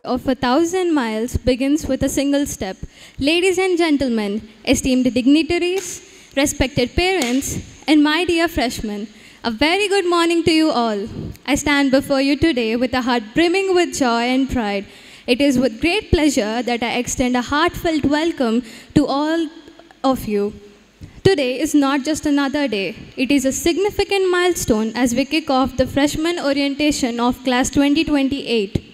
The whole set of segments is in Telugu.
of 1,000 miles begins with a single step. Ladies and gentlemen, esteemed dignitaries, respected parents, and my dear freshmen, a very good morning to you all. I stand before you today with a heart brimming with joy and pride. It is with great pleasure that I extend a heartfelt welcome to all of you. Today is not just another day. It is a significant milestone as we kick off the freshman orientation of class 2028.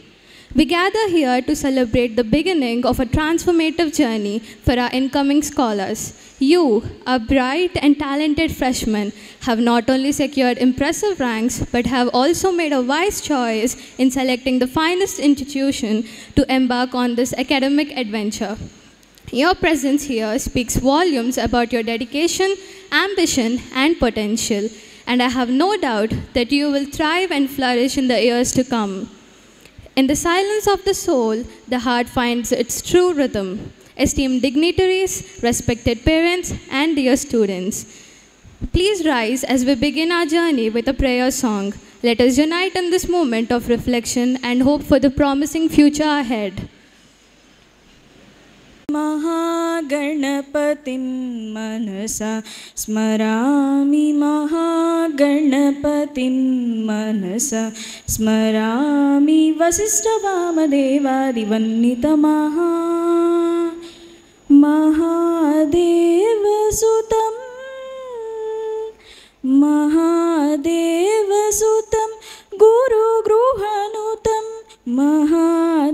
We gather here to celebrate the beginning of a transformative journey for our incoming scholars. You, our bright and talented freshmen, have not only secured impressive ranks, but have also made a wise choice in selecting the finest institution to embark on this academic adventure. Your presence here speaks volumes about your dedication, ambition, and potential, and I have no doubt that you will thrive and flourish in the years to come. In the silence of the soul, the heart finds its true rhythm. Esteemed dignitaries, respected parents, and dear students, please rise as we begin our journey with a prayer song. Let us unite in this moment of reflection and hope for the promising future ahead. महागणपतिं मनसा स्मरामि महागणपतिं मनसा स्मरामि वसिष्ठवामदेवादिवन्दितमः महादेवसुतं गुरुगृहानुतं महादेवसुतं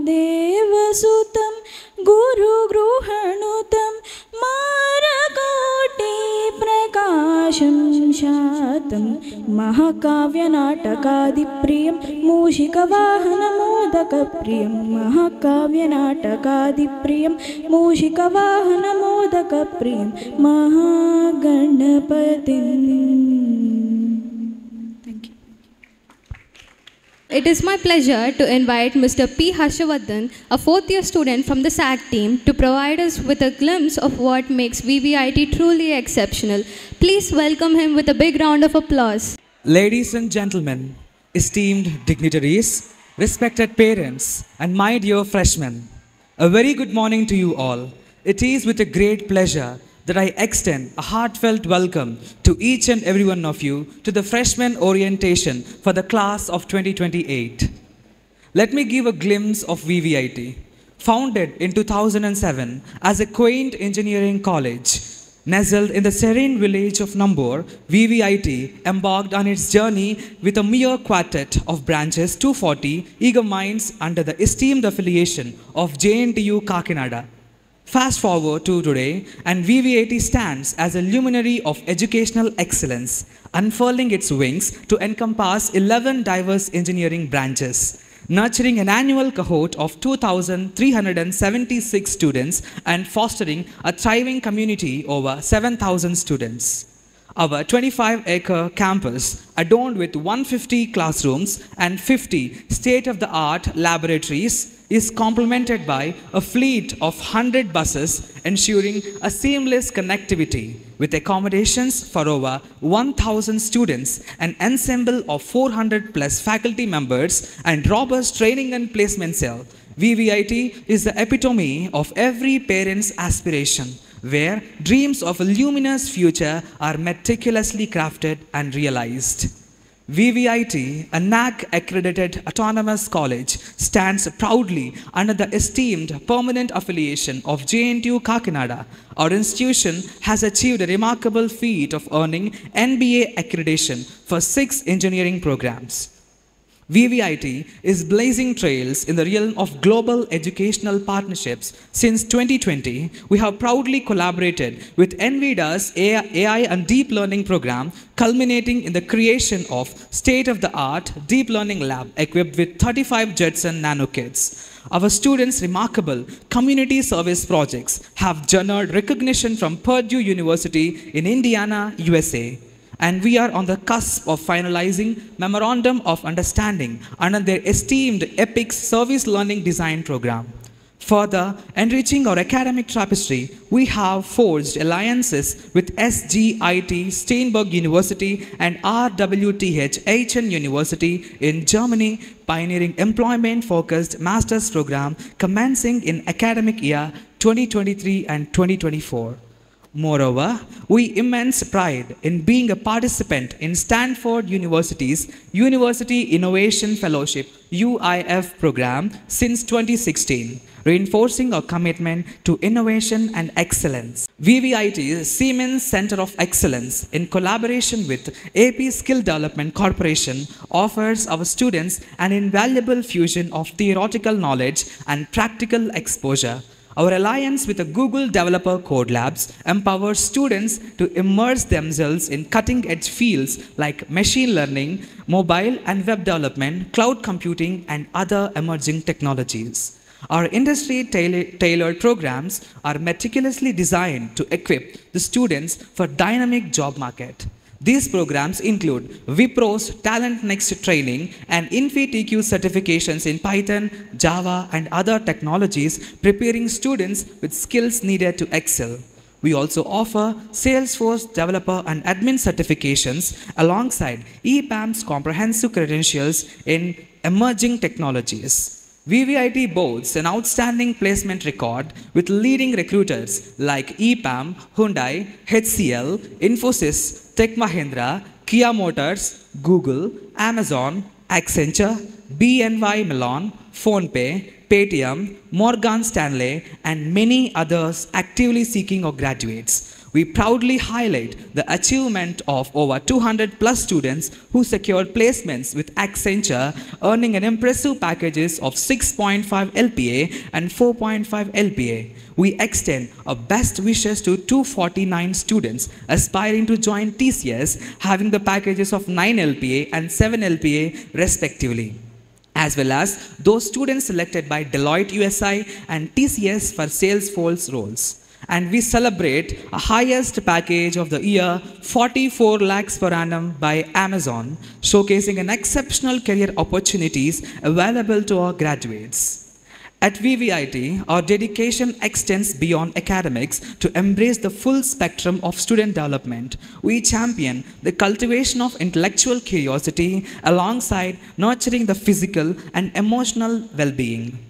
गुरुगृहानुतं मारकोटि प्रकाशं शातं महाकाव्यनाटकादिप्रियं मूषिकवाहनमोदकप्रियं महाकाव्यनाटकादिप्रियं मूषिकवाहनमोदकप्रियं महागणपतिम्. It is my pleasure to invite Mr. P. Harshavardhan, a fourth-year student from the SAC team, to provide us with a glimpse of what makes VVIT truly exceptional. Please welcome him with a big round of applause. Ladies and gentlemen, esteemed dignitaries, respected parents, and my dear freshmen, a very good morning to you all. It is with a great pleasure that I extend a heartfelt welcome to each and every one of you to the freshman orientation for the class of 2028. Let me give a glimpse of VVIT. Founded in 2007 as a quaint engineering college, nestled in the serene village of Nambur, VVIT embarked on its journey with a mere quartet of branches, 240 eager minds under the esteemed affiliation of JNTU Kakinada. Fast forward to today, and VVIT stands as a luminary of educational excellence, unfurling its wings to encompass 11 diverse engineering branches, nurturing an annual cohort of 2,376 students and fostering a thriving community over 7,000 students. Our 25-acre campus, adorned with 150 classrooms and 50 state-of-the-art laboratories, is complemented by a fleet of 100 buses ensuring a seamless connectivity with accommodations for over 1,000 students, an ensemble of 400 plus faculty members, and robust training and placement cell. VVIT is the epitome of every parent's aspiration, where dreams of a luminous future are meticulously crafted and realized. VVIT, a NAAC-accredited autonomous college, stands proudly under the esteemed permanent affiliation of JNTU Kakinada. Our institution has achieved a remarkable feat of earning NBA accreditation for 6 engineering programs. VVIT is blazing trails in the realm of global educational partnerships. Since 2020, we have proudly collaborated with NVIDIA's AI and Deep Learning program, culminating in the creation of state-of-the-art Deep Learning Lab equipped with 35 Jetson NanoKits. Our students' remarkable community service projects have garnered recognition from Purdue University in Indiana, USA. And we are on the cusp of finalizing Memorandum of Understanding under their esteemed EPIC Service Learning Design Program. Further enriching our academic tapestry, we have forged alliances with SGIT Steinberg University and RWTH Aachen University in Germany, pioneering employment-focused master's program commencing in academic year 2023 and 2024. Moreover, we immense pride in being a participant in Stanford University's University Innovation Fellowship UIF program since 2016, reinforcing our commitment to innovation and excellence. VVIT's Siemens Center of Excellence, in collaboration with AP Skill Development Corporation, offers our students an invaluable fusion of theoretical knowledge and practical exposure. Our alliance with the Google Developer Code Labs empowers students to immerse themselves in cutting-edge fields like machine learning, mobile and web development, cloud computing, and other emerging technologies. Our industry-tailored programs are meticulously designed to equip the students for dynamic job market. These programs include Wipro's Talent Next training and InfyTQ certifications in Python, Java, and other technologies, preparing students with skills needed to excel. We also offer Salesforce developer and admin certifications alongside EPAM's comprehensive credentials in emerging technologies. VVIT boasts an outstanding placement record with leading recruiters like EPAM, Hyundai, HCL, Infosys, Tech Mahindra, Kia Motors, Google, Amazon, Accenture, BNY Mellon, PhonePe, Paytm, Morgan Stanley, and many others actively seeking our graduates. We proudly highlight the achievement of over 200 plus students who secured placements with Accenture, earning an impressive packages of 6.5 LPA and 4.5 LPA. We extend our best wishes to 249 students aspiring to join TCS, having the packages of 9 LPA and 7 LPA respectively, as well as those students selected by Deloitte USI and TCS for Salesforce roles. And we celebrate a highest package of the year, 44 lakhs per annum by Amazon, showcasing an exceptional career opportunities available to our graduates. At VVIT, our dedication extends beyond academics to embrace the full spectrum of student development. We champion the cultivation of intellectual curiosity alongside nurturing the physical and emotional well-being.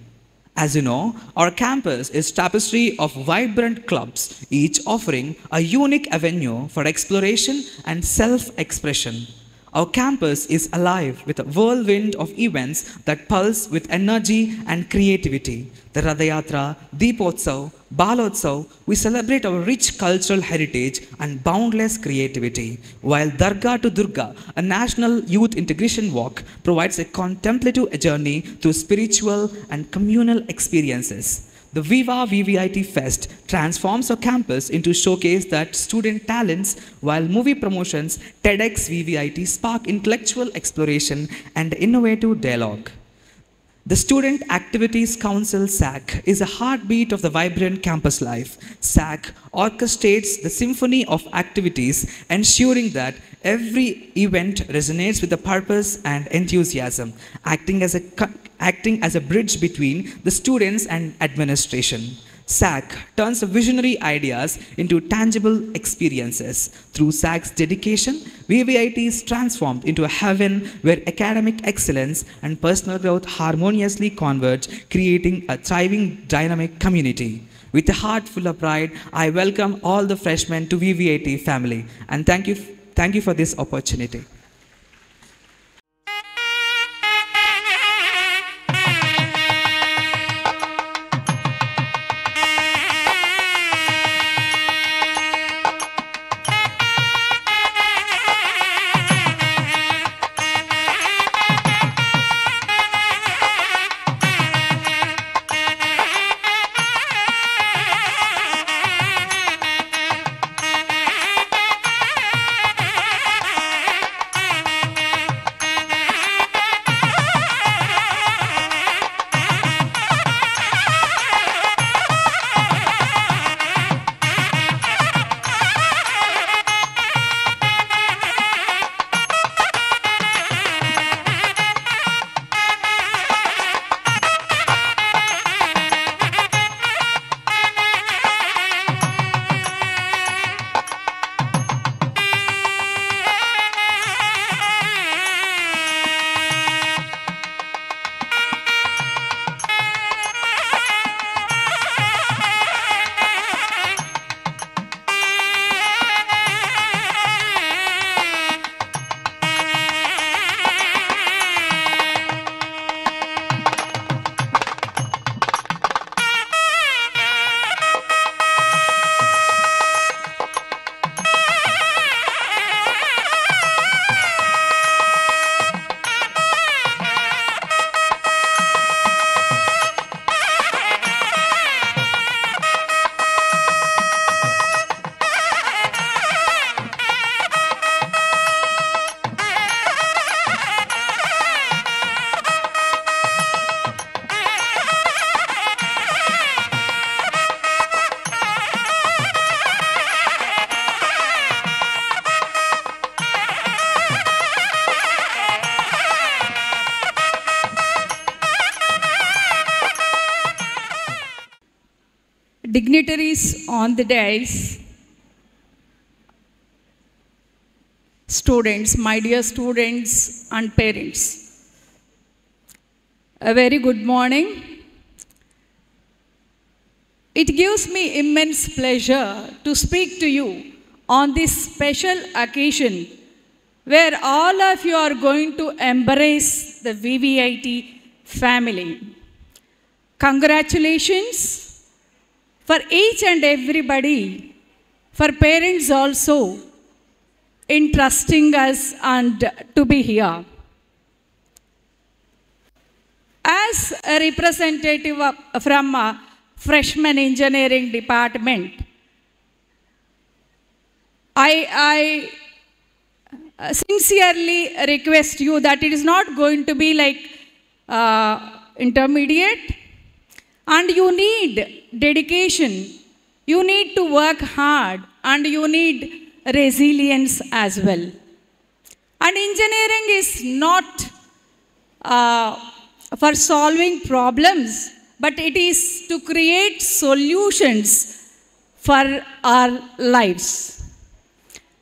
As you know, our campus is tapestry of vibrant clubs, each offering a unique avenue for exploration and self-expression. Our campus is alive with a whirlwind of events that pulse with energy and creativity. The Ratha Yatra, Deepotsav, Balotsav, we celebrate our rich cultural heritage and boundless creativity, while Darga to Durga, a national youth integration walk, provides a contemplative journey through spiritual and communal experiences. The Viva VVIT Fest transforms our campus into a showcase that student talents, while movie promotions, TEDx VVIT spark intellectual exploration and innovative dialogue. The Student Activities Council SAC is a heartbeat of the vibrant campus life. SAC orchestrates the symphony of activities, ensuring that every event resonates with the purpose and enthusiasm, acting as a bridge between the students and administration. SAC turns visionary ideas into tangible experiences. Through SAC's dedication, VVIT is transformed into a heaven where academic excellence and personal growth harmoniously converge, creating a thriving, dynamic community. With a heart full of pride, I welcome all the freshmen to VVIT family, and thank you for this opportunity. dignitaries on the dais, students, my dear students and parents, a very good morning. It gives me immense pleasure to speak to you on this special occasion where all of you are going to embrace the VVIT family. Congratulations for each and everybody, for parents also, in trusting us and to be here. As a representative from freshman engineering department, I sincerely request you that it is not going to be like intermediate, and you need dedication, you need to work hard, and you need resilience as well. And engineering is not for solving problems, but it is to create solutions for our lives.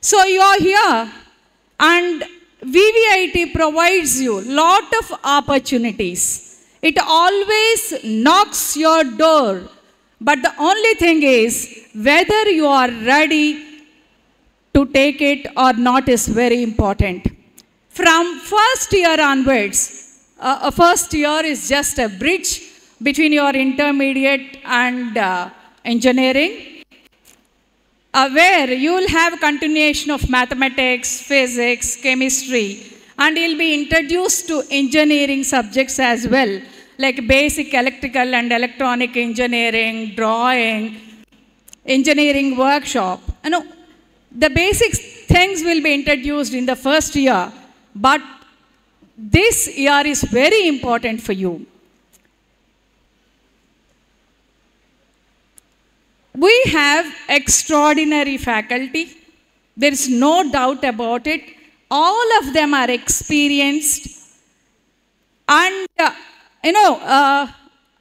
So you are here, and VVIT provides you lot of opportunities. It always knocks your door, but the only thing is whether you are ready to take it or not is very important. From first year onwards, first year is just a bridge between your intermediate and engineering, where you will have continuation of mathematics, physics, chemistry, and you'll be introduced to engineering subjects as well, like basic electrical and electronic engineering, drawing, engineering workshop. You know, the basic things will be introduced in the first year, but this year is very important for you. We have extraordinary faculty. There is no doubt about it. All of them are experienced. And,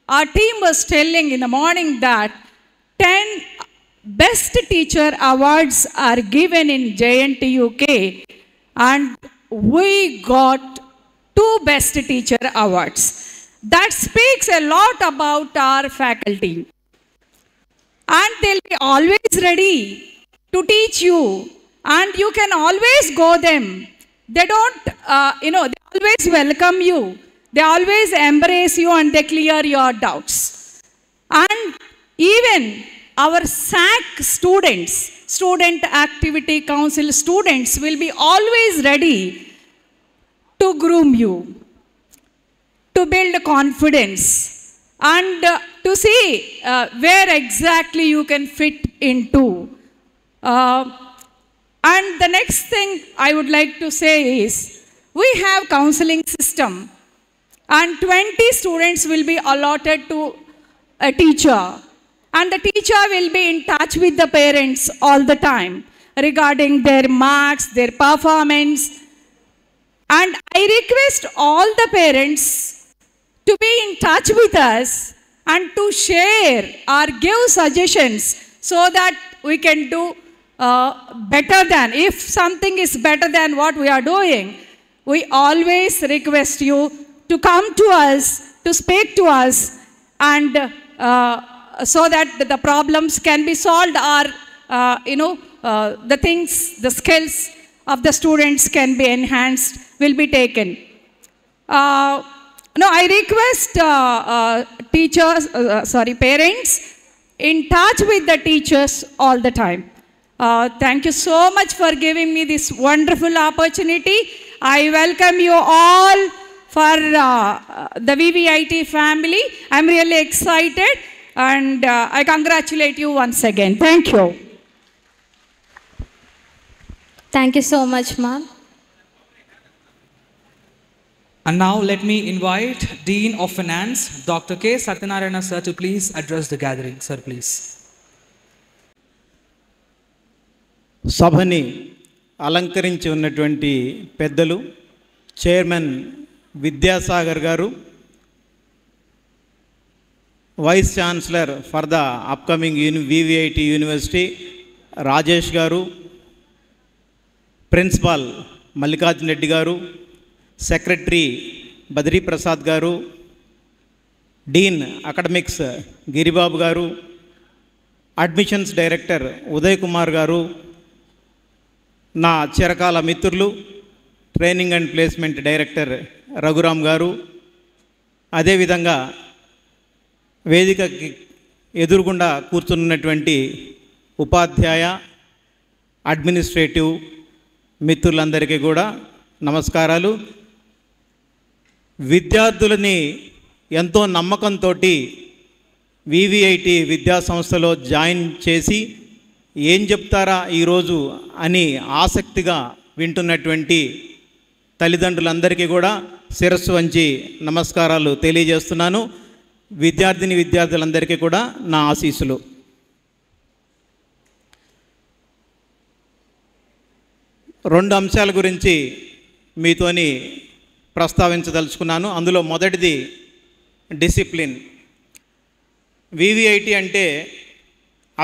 our team was telling in the morning that 10 best teacher awards are given in JNTUK, and we got 2 best teacher awards. That speaks a lot about our faculty. And they'll be always ready to teach you, and you can always go them. They don't, they always welcome you. They always embrace you, and they clear your doubts. And even our SAC students, Student Activity Council students, will be always ready to groom you, to build confidence, and to see where exactly you can fit into. And the next thing I would like to say is, we have counseling system, and 20 students will be allotted to a teacher, and the teacher will be in touch with the parents all the time regarding their marks, their performance. And I request all the parents to be in touch with us and to share or give suggestions so that we can do better than, if something is better than what we are doing, we always request you to come to us, to speak to us, and so that the problems can be solved, or the things, the skills of the students can be enhanced, will be taken. I request parents in touch with the teachers all the time. Thank you so much for giving me this wonderful opportunity. I welcome you all for the VVIT family. I'm really excited, and I congratulate you once again. Thank you. Thank you so much, ma'am. And now let me invite Dean of Finance, Dr. K. Satyanarayana sir, to please address the gathering. Sir, please. సభని అలంకరించి ఉన్నటువంటి పెద్దలు, chairman Vidyasagar garu, vice chancellor for the upcoming VVIT university Rajesh garu, principal Mallikarjuna Reddy గారు, సెక్రటరీ బద్రీ ప్రసాద్ గారు, డీన్ అకాడమిక్స్ గిరిబాబు గారు, అడ్మిషన్స్ డైరెక్టర్ ఉదయ్ కుమార్ గారు, నా చిరకాల మిత్రులు training and placement director Raghuram గారు, అదేవిధంగా వేదికకి ఎదురుగుండా కూర్చున్నటువంటి ఉపాధ్యాయ అడ్మినిస్ట్రేటివ్ మిత్రులందరికీ కూడా నమస్కారాలు. విద్యార్థులని ఎంతో నమ్మకంతో వివిఐటి విద్యా సంస్థలో జాయిన్ చేసి ఏం చెప్తారా ఈరోజు అని ఆసక్తిగా వింటున్నటువంటి తల్లిదండ్రులందరికీ కూడా శిరస్సు వంచి నమస్కారాలు తెలియజేస్తున్నాను. విద్యార్థులందరికీ కూడా నా ఆశీస్సులు. రెండు అంశాల గురించి మీతోని ప్రస్తావించదలుచుకున్నాను. అందులో మొదటిది డిసిప్లిన్. వివిఐటి అంటే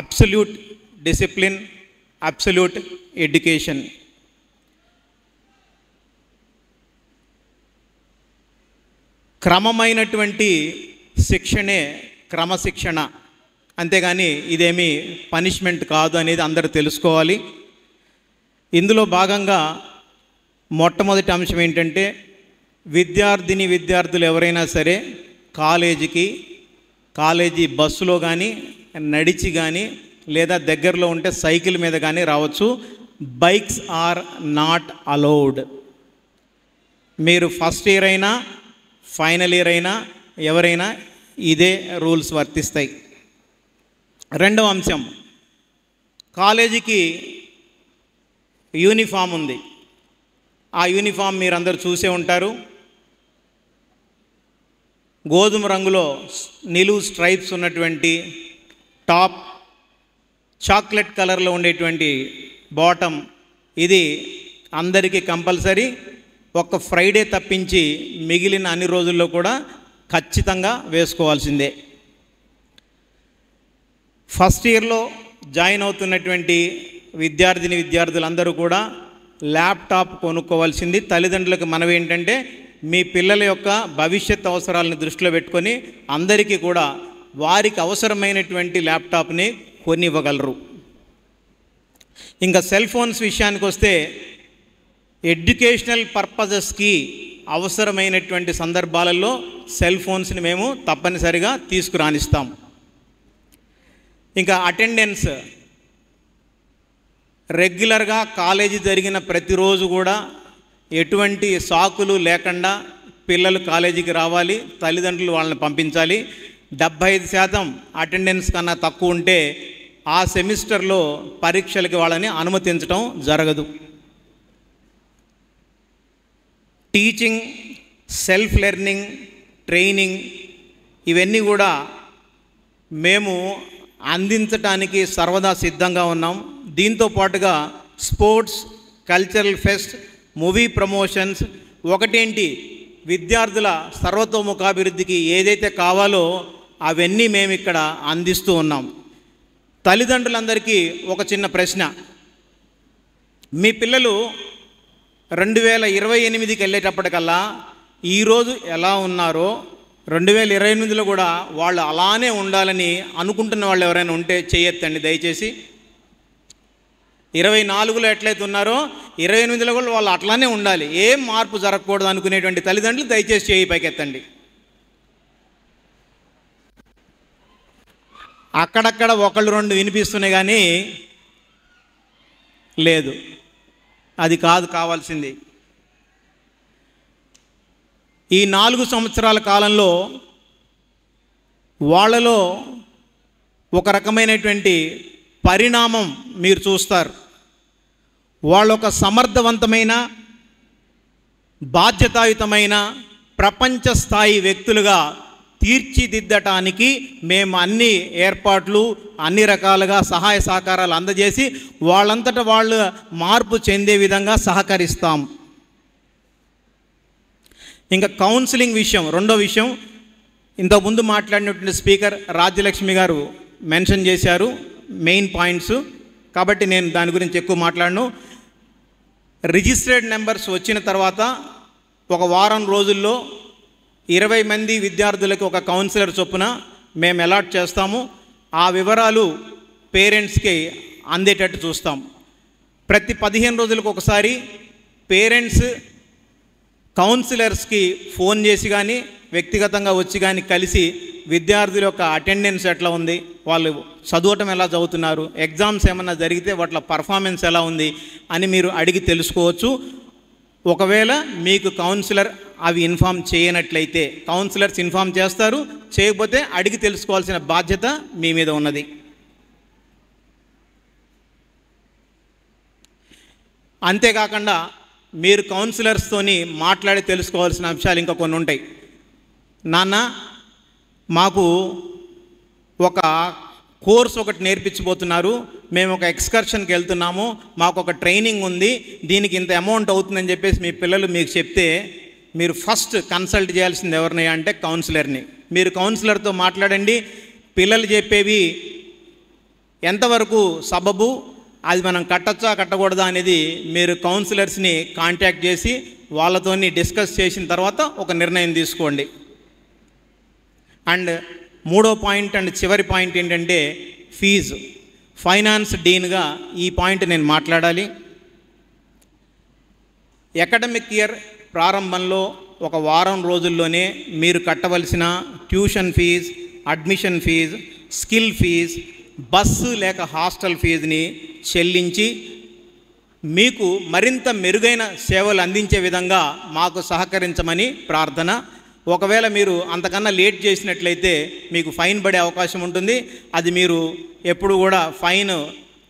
అబ్సల్యూట్ డిసిప్లిన్, అబ్సల్యూట్ ఎడ్యుకేషన్. క్రమమైనటువంటి శిక్షణే క్రమశిక్షణ, అంతేగాని ఇదేమీ పనిష్మెంట్ కాదు అనేది అందరూ తెలుసుకోవాలి. ఇందులో భాగంగా మొట్టమొదటి అంశం ఏంటంటే విద్యార్థులు ఎవరైనా సరే కాలేజీ బస్సులో కానీ నడిచి కానీ లేదా దగ్గరలో ఉంటే సైకిల్ మీద కానీ రావచ్చు. Bikes are not allowed. మీరు ఫస్ట్ ఇయర్ అయినా ఫైనల్ ఇయర్ అయినా ఎవరైనా ఇదే రూల్స్ వర్తిస్తాయి. రెండవ అంశం, కాలేజీకి యూనిఫామ్ ఉంది. ఆ యూనిఫామ్ మీరందరూ చూసే ఉంటారు. గోధుమ రంగులో నిలువు స్ట్రైప్స్ ఉన్నటువంటి టాప్, చాక్లెట్ కలర్లో ఉండేటువంటి బాటమ్, ఇది అందరికీ కంపల్సరీ. ఒక్క ఫ్రైడే తప్పించి మిగిలిన అన్ని రోజుల్లో కూడా ఖచ్చితంగా వేసుకోవాల్సిందే. ఫస్ట్ ఇయర్లో జాయిన్ అవుతున్నటువంటి విద్యార్థులందరూ కూడా ల్యాప్టాప్ కొనుక్కోవాల్సింది. తల్లిదండ్రులకు మనవి ఏంటంటే మీ పిల్లల యొక్క భవిష్యత్ అవసరాలను దృష్టిలో పెట్టుకొని అందరికీ కూడా వారికి అవసరమైనటువంటి ల్యాప్టాప్ని కొనివ్వగలరు. ఇంకా సెల్ ఫోన్స్ విషయానికి వస్తే ఎడ్యుకేషనల్ పర్పజెస్కి అవసరమైనటువంటి సందర్భాలలో సెల్ ఫోన్స్ని మేము తప్పనిసరిగా తీసుకురానిస్తాం. ఇంకా అటెండెన్స్, రెగ్యులర్గా కాలేజీ జరిగిన ప్రతిరోజు కూడా ఎటువంటి సాకులు లేకుండా పిల్లలు కాలేజీకి రావాలి, తల్లిదండ్రులు వాళ్ళని పంపించాలి. 75% అటెండెన్స్ కన్నా తక్కువ ఉంటే ఆ సెమిస్టర్లో పరీక్షలకి వాళ్ళని అనుమతించడం జరగదు. టీచింగ్, సెల్ఫ్ లెర్నింగ్, ట్రైనింగ్ ఇవన్నీ కూడా మేము అందించడానికి సర్వదా సిద్ధంగా ఉన్నాం. దీంతో పాటుగా sports, cultural fest, movie promotions, ఒకటేంటి విద్యార్థుల సర్వతోముఖాభివృద్ధికి ఏదైతే కావాలో అవన్నీ మేము ఇక్కడ అందిస్తూ ఉన్నాం. తల్లిదండ్రులందరికీ ఒక చిన్న ప్రశ్న. మీ పిల్లలు 2028కి వెళ్ళేటప్పటికల్లా ఈరోజు ఎలా ఉన్నారో 2028లో కూడా వాళ్ళు అలానే ఉండాలని అనుకుంటున్న వాళ్ళు ఎవరైనా ఉంటే చేయొద్దండి దయచేసి. 24లో ఎట్లయితే ఉన్నారో 28లో కూడా వాళ్ళు అట్లానే ఉండాలి, ఏం మార్పు జరగకూడదు అనుకునేటువంటి తల్లిదండ్రులు దయచేసి చేయి పైకెత్తండి. అక్కడక్కడ ఒకళ్ళు రెండు వినిపిస్తున్నాయి కానీ లేదు, అది కాదు కావాల్సింది. ఈ 4 సంవత్సరాల కాలంలో వాళ్ళలో ఒక రకమైనటువంటి పరిణామం మీరు చూస్తారు. వాళ్ళు ఒక సమర్థవంతమైన, బాధ్యతాయుతమైన, ప్రపంచ స్థాయి వ్యక్తులుగా తీర్చిదిద్దటానికి మేము అన్ని ఏర్పాట్లు, అన్ని రకాలుగా సహాయ సహకారాలు అందజేసి వాళ్ళంతటా వాళ్ళు మార్పు చెందే విధంగా సహకరిస్తాం. ఇంకా కౌన్సిలింగ్ విషయం, రెండో విషయం, ఇంతకుముందు మాట్లాడినటువంటి స్పీకర్ రాజ్యలక్ష్మి గారు మెన్షన్ చేశారు మెయిన్ పాయింట్స్, కాబట్టి నేను దాని గురించి ఎక్కువ మాట్లాడను. రిజిస్టర్డ్ నెంబర్స్ వచ్చిన తర్వాత ఒక వారం రోజుల్లో 20 మంది విద్యార్థులకు ఒక కౌన్సిలర్ చొప్పున మేము అలాట్ చేస్తాము. ఆ వివరాలు పేరెంట్స్కి అందేటట్టు చూస్తాం. ప్రతి 15 రోజులకు ఒకసారి పేరెంట్స్ కౌన్సిలర్స్కి ఫోన్ చేసి కానీ వ్యక్తిగతంగా వచ్చి కానీ కలిసి విద్యార్థుల యొక్క అటెండెన్స్ ఎట్లా ఉంది, వాళ్ళు చదవటం ఎలా చదువుతున్నారు, ఎగ్జామ్స్ ఏమన్నా జరిగితే వాటి పర్ఫార్మెన్స్ ఎలా ఉంది అని మీరు అడిగి తెలుసుకోవచ్చు. ఒకవేళ మీకు కౌన్సిలర్ అవి ఇన్ఫామ్ చేయనట్లయితే కౌన్సిలర్స్ ఇన్ఫామ్ చేస్తారు, చేయకపోతే అడిగి తెలుసుకోవాల్సిన బాధ్యత మీ మీద ఉన్నది. అంతేకాకుండా మీరు కౌన్సిలర్స్తోని మాట్లాడి తెలుసుకోవాల్సిన అంశాలు ఇంకా కొన్ని ఉంటాయి. నాన్న, మాకు ఒక కోర్స్ ఒకటి నేర్పించబోతున్నారు, మేము ఒక ఎక్స్కర్షన్కి వెళ్తున్నాము, మాకు ఒక ట్రైనింగ్ ఉంది, దీనికి ఇంత అమౌంట్ అవుతుందని చెప్పేసి మీ పిల్లలు మీకు చెప్తే మీరు ఫస్ట్ కన్సల్ట్ చేయాల్సింది ఎవరిని అంటే కౌన్సిలర్ని. మీరు కౌన్సిలర్తో మాట్లాడండి. పిల్లలు చెప్పేవి ఎంతవరకు సబబు, అది మనం కట్టచ్చా కట్టకూడదా అనేది మీరు కౌన్సిలర్స్ని కాంటాక్ట్ చేసి వాళ్ళతోని డిస్కస్ చేసిన తర్వాత ఒక నిర్ణయం తీసుకోండి. అండ్ మూడో పాయింట్ అండ్ చివరి పాయింట్ ఏంటంటే ఫీజు. ఫైనాన్స్ డీన్గా ఈ పాయింట్ నేను మాట్లాడాలి. అకాడమిక్ ఇయర్ ప్రారంభంలో ఒక వారం రోజుల్లోనే మీరు కట్టవలసిన tuition fee, admission fee, skill fee, bus లేక హాస్టల్ ఫీజుని చెల్లించి మీకు మరింత మెరుగైన సేవలు అందించే విధంగా మాకు సహకరించమని ప్రార్థన. ఒకవేళ మీరు అంతకన్నా లేట్ చేసినట్లయితే మీకు ఫైన్ పడే అవకాశం ఉంటుంది. అది మీరు ఎప్పుడు కూడా ఫైన్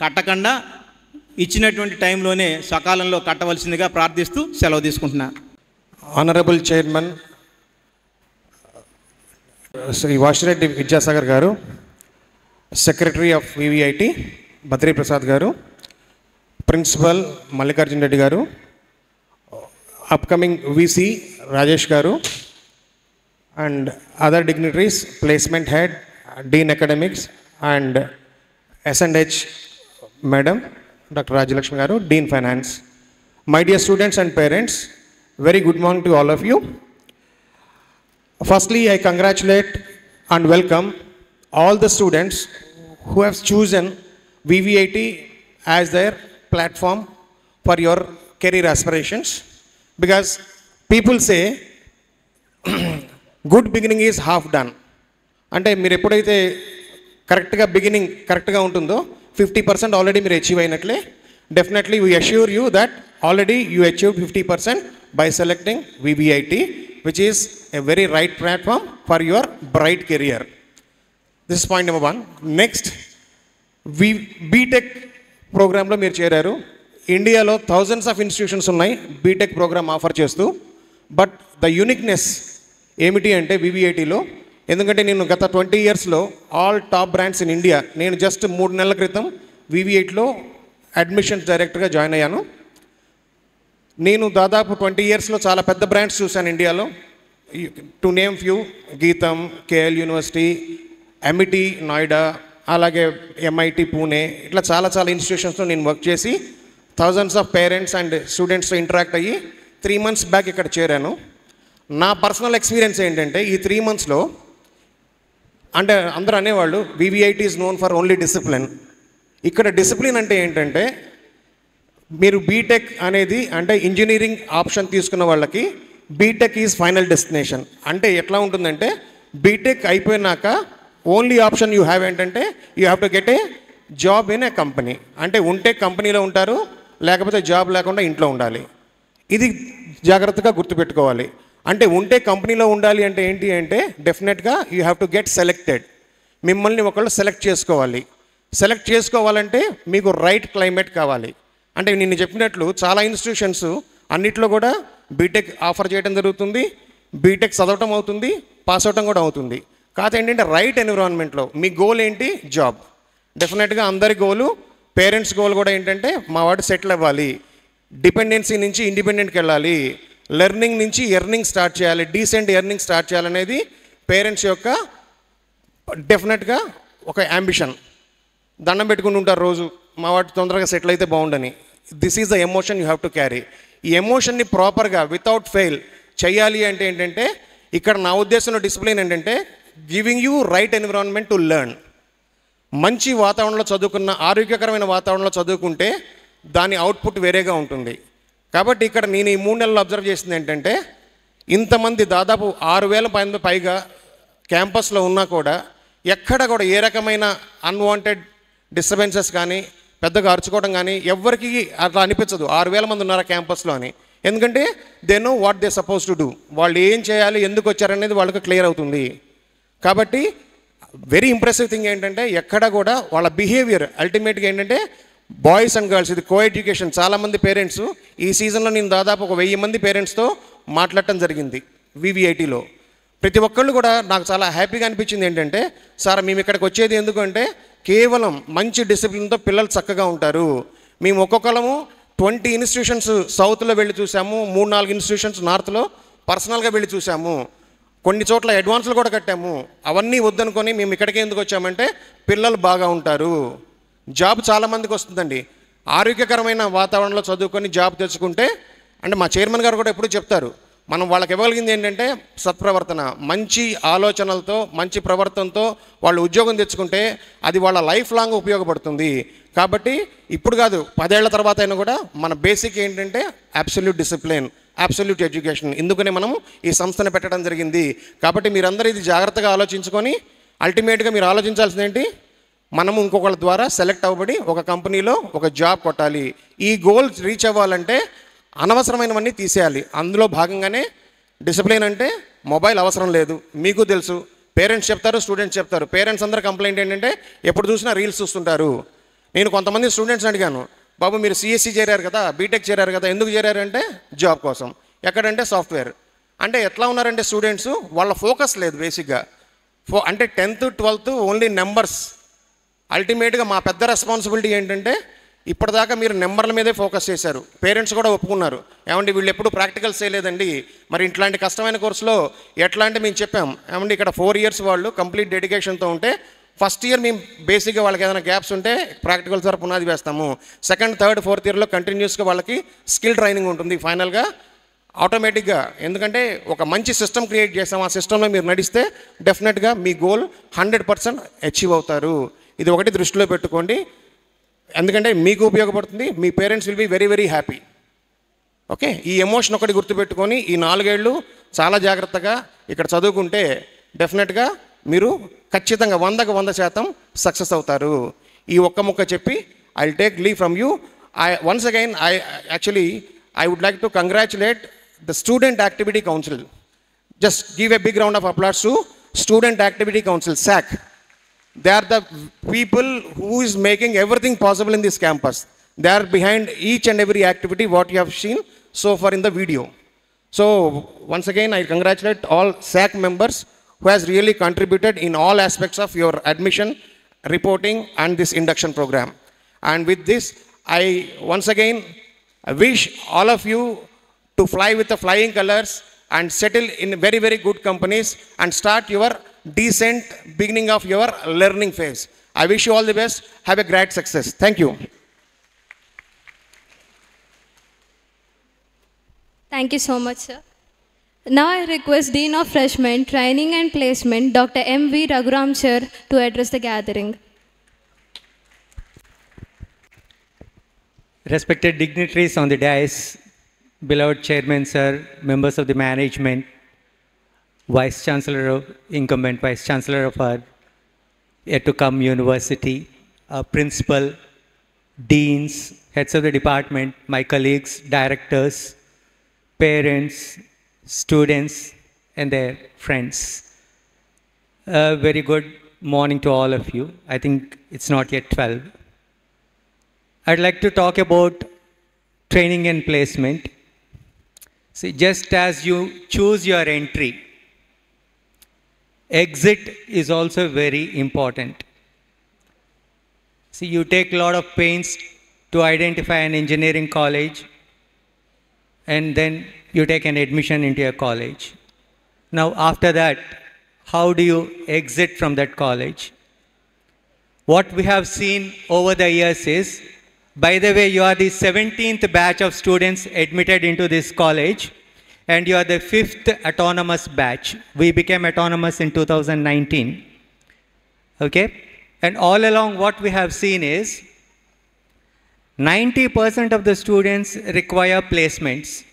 కట్టకుండా ఇచ్చినటువంటి టైంలోనే సకాలంలో కట్టవలసిందిగా ప్రార్థిస్తూ సెలవు తీసుకుంటున్నా. ఆనరబుల్ చైర్మన్ శ్రీ వాషిరెడ్డి విద్యాసాగర్ గారు, secretary of VVIT Badri Prasad గారు, ప్రిన్సిపల్ మల్లికార్జున రెడ్డి గారు, అప్కమింగ్ వీసీ రాజేష్ గారు, and other dignitaries, placement head, Dean Academics, and S&H Madam Dr. Rajalakshmi Garu, Dean Finance. My dear students and parents, very good morning to all of you. Firstly, I congratulate and welcome all the students who have chosen VVIT as their platform for your career aspirations, because people say good beginning is half done. అంటే మీరు ఎప్పుడైతే కరెక్ట్గా బిగినింగ్ కరెక్ట్గా ఉంటుందో 50% ఆల్రెడీ మీరు అచీవ్ అయినట్లే. Definitely we assure you that already you achieve 50% by selecting VVIT, which is a very right platform for your bright career. This is point number 1. Next, BTech ప్రోగ్రాంలో మీరు చేరారు. ఇండియాలో థౌజండ్స్ ఆఫ్ ఇన్స్టిట్యూషన్స్ ఉన్నాయి బీటెక్ ప్రోగ్రామ్ ఆఫర్ చేస్తూ. బట్ ద యూనిక్నెస్ ఏమిటి అంటే వివిఐటిలో, ఎందుకంటే నేను గత 20 yearsలో all top brands in India, నేను జస్ట్ 3 నెలల క్రితం వివిఐటిలో అడ్మిషన్స్ డైరెక్టర్గా జాయిన్ అయ్యాను. నేను దాదాపు 20 yearsలో చాలా పెద్ద బ్రాండ్స్ చూశాను ఇండియాలో. To name few, GITAM, KL University, MIT Noida, అలాగే ఎంఐటి పూణే, ఇట్లా చాలా ఇన్స్టిట్యూషన్స్లో నేను వర్క్ చేసి థౌజండ్స్ ఆఫ్ పేరెంట్స్ అండ్ స్టూడెంట్స్తో ఇంటరాక్ట్ అయ్యి 3 months బ్యాక్ ఇక్కడ చేరాను. నా పర్సనల్ ఎక్స్పీరియన్స్ ఏంటంటే ఈ 3 monthsలో, అంటే అందరూ అనేవాళ్ళు VVIT is known for only discipline. ఇక్కడ డిసిప్లిన్ అంటే ఏంటంటే మీరు బీటెక్ అనేది అంటే ఇంజనీరింగ్ ఆప్షన్ తీసుకున్న వాళ్ళకి బీటెక్ ఈజ్ ఫైనల్ డెస్టినేషన్. అంటే ఎట్లా ఉంటుందంటే బీటెక్ అయిపోయినాక ఓన్లీ ఆప్షన్ యూ హ్యావ్ ఏంటంటే you have to get a job in a company. అంటే ఉంటే కంపెనీలో ఉంటారు, లేకపోతే జాబ్ లేకుండా ఇంట్లో ఉండాలి. ఇది జాగ్రత్తగా గుర్తుపెట్టుకోవాలి. అంటే ఉంటే కంపెనీలో ఉండాలి అంటే ఏంటి అంటే డెఫినెట్గా you have to get selected. మిమ్మల్ని ఒకళ్ళు సెలెక్ట్ చేసుకోవాలి. సెలెక్ట్ చేసుకోవాలంటే మీకు రైట్ క్లైమేట్ కావాలి. అంటే నేను చెప్పినట్లు చాలా ఇన్స్టిట్యూషన్స్ అన్నిట్లో కూడా బీటెక్ ఆఫర్ చేయడం జరుగుతుంది, బీటెక్ చదవటం అవుతుంది, పాస్ అవటం కూడా అవుతుంది. కాకపోతే ఏంటంటే రైట్ ఎన్విరాన్మెంట్లో మీ గోల్ ఏంటి? జాబ్. డెఫినెట్గా అందరి గోలు, పేరెంట్స్ గోల్ కూడా ఏంటంటే మా వాడు సెటిల్ అవ్వాలి, డిపెండెన్సీ నుంచి ఇండిపెండెంట్కి వెళ్ళాలి, లెర్నింగ్ నుంచి ఎర్నింగ్ స్టార్ట్ చేయాలి, డీసెంట్ ఎర్నింగ్ స్టార్ట్ చేయాలనేది పేరెంట్స్ యొక్క డెఫినెట్గా ఒక యాంబిషన్. దండం పెట్టుకుని ఉంటారు రోజు, మా వాటి తొందరగా సెటిల్ అయితే బాగుండని. This is the emotion you have to carry. ఈ ఎమోషన్ని ప్రాపర్గా వితౌట్ ఫెయిల్ చేయాలి అంటే ఏంటంటే, ఇక్కడ నా ఉద్దేశంలో డిసిప్లిన్ ఏంటంటే giving you right environment to learn. మంచి వాతావరణంలో చదువుకున్న, ఆరోగ్యకరమైన వాతావరణంలో చదువుకుంటే దాని అవుట్పుట్ వేరేగా ఉంటుంది. కాబట్టి ఇక్కడ నేను ఈ 3 నెలలు అబ్జర్వ్ చేసింది ఏంటంటే, ఇంతమంది దాదాపు 6,000 పైగా క్యాంపస్లో ఉన్నా కూడా ఎక్కడ కూడా ఏ రకమైన అన్వాంటెడ్ డిస్టర్బెన్సెస్ కానీ, పెద్దగా అరుచుకోవడం కానీ ఎవరికి అట్లా అనిపించదు. 6,000 మంది ఉన్నారు క్యాంపస్లో అని. ఎందుకంటే they know what they suppose to do. వాళ్ళు ఏం చేయాలి, ఎందుకు వచ్చారనేది వాళ్ళకి క్లియర్ అవుతుంది. కాబట్టి వెరీ ఇంప్రెసివ్ థింగ్ ఏంటంటే, ఎక్కడ కూడా వాళ్ళ బిహేవియర్ అల్టిమేట్గా ఏంటంటే బాయ్స్ అండ్ గర్ల్స్, ఇది కో ఎడ్యుకేషన్. చాలామంది పేరెంట్స్ ఈ సీజన్లో నేను దాదాపు ఒక 1000 మంది పేరెంట్స్తో మాట్లాడటం జరిగింది వివిఐటీలో. ప్రతి ఒక్కళ్ళు కూడా నాకు చాలా హ్యాపీగా అనిపించింది ఏంటంటే, సార్ మేము ఇక్కడికి వచ్చేది ఎందుకంటే కేవలం మంచి డిసిప్లిన్తో పిల్లలు చక్కగా ఉంటారు. మేము ఒక్కొక్కలము 20 ఇన్స్టిట్యూషన్స్ సౌత్లో వెళ్ళి చూసాము, 3-4 ఇన్స్టిట్యూషన్స్ నార్త్లో పర్సనల్గా వెళ్ళి చూసాము, కొన్ని చోట్ల అడ్వాన్స్లు కూడా కట్టాము. అవన్నీ వద్దనుకొని మేము ఇక్కడికి ఎందుకు వచ్చామంటే పిల్లలు బాగా ఉంటారు. జాబ్ చాలామందికి వస్తుందండి. ఆరోగ్యకరమైన వాతావరణంలో చదువుకొని జాబ్ తెచ్చుకుంటే, అంటే మా చైర్మన్ గారు కూడా ఎప్పుడూ చెప్తారు, మనం వాళ్ళకి ఇవ్వగలిగింది ఏంటంటే సత్ప్రవర్తన, మంచి ఆలోచనలతో మంచి ప్రవర్తనతో వాళ్ళు ఉద్యోగం తెచ్చుకుంటే అది వాళ్ళ లైఫ్ లాంగ్ ఉపయోగపడుతుంది. కాబట్టి ఇప్పుడు కాదు, 10 ఏళ్ల తర్వాత అయినా కూడా మన బేసిక్ ఏంటంటే అబ్సల్యూట్ డిసిప్లిన్, అబ్సల్యూట్ ఎడ్యుకేషన్. ఇందుకనే మనం ఈ సంస్థను పెట్టడం జరిగింది. కాబట్టి మీరందరూ ఇది జాగ్రత్తగా ఆలోచించుకొని అల్టిమేట్గా మీరు ఆలోచించాల్సింది ఏంటి, మనము ఇంకొకళ్ళ ద్వారా సెలెక్ట్ అవ్వబడి ఒక కంపెనీలో ఒక జాబ్ కొట్టాలి. ఈ గోల్ రీచ్ అవ్వాలంటే అనవసరమైనవన్నీ తీసేయాలి. అందులో భాగంగానే డిసిప్లిన్ అంటే మొబైల్ అవసరం లేదు. మీకు తెలుసు, పేరెంట్స్ చెప్తారు, స్టూడెంట్స్ చెప్తారు. పేరెంట్స్ అందరూ కంప్లైంట్ ఏంటంటే ఎప్పుడు చూసినా రీల్స్ చూస్తుంటారు. నేను కొంతమంది స్టూడెంట్స్ని అడిగాను, బాబు మీరు సిఎస్సి చేరారు కదా, బీటెక్ చేరారు కదా, ఎందుకు చేరారంటే జాబ్ కోసం. ఎక్కడంటే సాఫ్ట్వేర్. అంటే ఎట్లా ఉన్నారంటే స్టూడెంట్స్, వాళ్ళ ఫోకస్ లేదు బేసిక్గా. అంటే 10th 12th ఓన్లీ నెంబర్స్. అల్టిమేట్గా మా పెద్ద రెస్పాన్సిబిలిటీ ఏంటంటే ఇప్పటిదాకా మీరు నెంబర్ల మీదే ఫోకస్ చేశారు. పేరెంట్స్ కూడా ఒప్పుకున్నారు, ఏమండి వీళ్ళు ఎప్పుడు ప్రాక్టికల్స్ చేయలేదండి, మరి ఇట్లాంటి కష్టమైన కోర్సులో ఎట్లా అంటే మేము చెప్పాం, ఏమండి ఇక్కడ 4 years వాళ్ళు కంప్లీట్ డెడికేషన్తో ఉంటే ఫస్ట్ ఇయర్ మేము బేసిక్గా వాళ్ళకి ఏదైనా గ్యాప్స్ ఉంటే ప్రాక్టికల్స్ ద్వారా పునాది వేస్తాము. 2nd, 3rd, 4th yearలో కంటిన్యూస్గా వాళ్ళకి స్కిల్ ట్రైనింగ్ ఉంటుంది. ఫైనల్గా ఆటోమేటిక్గా, ఎందుకంటే ఒక మంచి సిస్టమ్ క్రియేట్ చేస్తాం, ఆ సిస్టంలో మీరు నడిస్తే డెఫినెట్గా మీ గోల్ 100% అచీవ్ అవుతారు. ఇది ఒకటి దృష్టిలో పెట్టుకోండి. ఎందుకంటే మీకు ఉపయోగపడుతుంది, మీ parents will be very very happy. Okay, ఈ ఎమోషన్ ఒకటి గుర్తుపెట్టుకొని ఈ 4 ఏళ్ళు చాలా జాగ్రత్తగా ఇక్కడ చదువుకుంటే డెఫినెట్గా మీరు ఖచ్చితంగా 100కి 100% సక్సెస్ అవుతారు. ఈ ఒక్క ముక్క చెప్పి I will take leave from you. Once again I would like to congratulate the Student Activity Council. Just give a big round of applause to Student Activity Council, SAC. They are the people who is making everything possible in this campus. They are behind each and every activity what you have seen so far in the video. So once again I congratulate all SAC members who has really contributed in all aspects of your admission, reporting and this induction program. And with this I once again wish all of you to fly with the flying colors and settle in very very good companies and start your decent beginning of your learning phase. I wish you all the best. Have a great success. Thank you. Thank you so much, sir. Now I request Dean of Freshmen, Training and Placement, Dr. M.V. Raghuram sir, to address the gathering. Respected dignitaries on the dais, beloved chairman sir, members of the management, vice chancellor, incumbent vice chancellor of our yet to come university, our principal, deans, heads of the department, my colleagues, directors, parents, students and their friends. A very good morning to all of you. I think it's not yet 12. I'd like to talk about training and placement. See, just as you choose your entry, exit is also very important. See, you take a lot of pains to identify an engineering college and then you take an admission into a college. Now, after that, how do you exit from that college? What we have seen over the years is, by the way, you are the 17th batch of students admitted into this college, and you are the 5th autonomous batch. We became autonomous in 2019. Okay? And all along what we have seen is, 90% of the students require placements,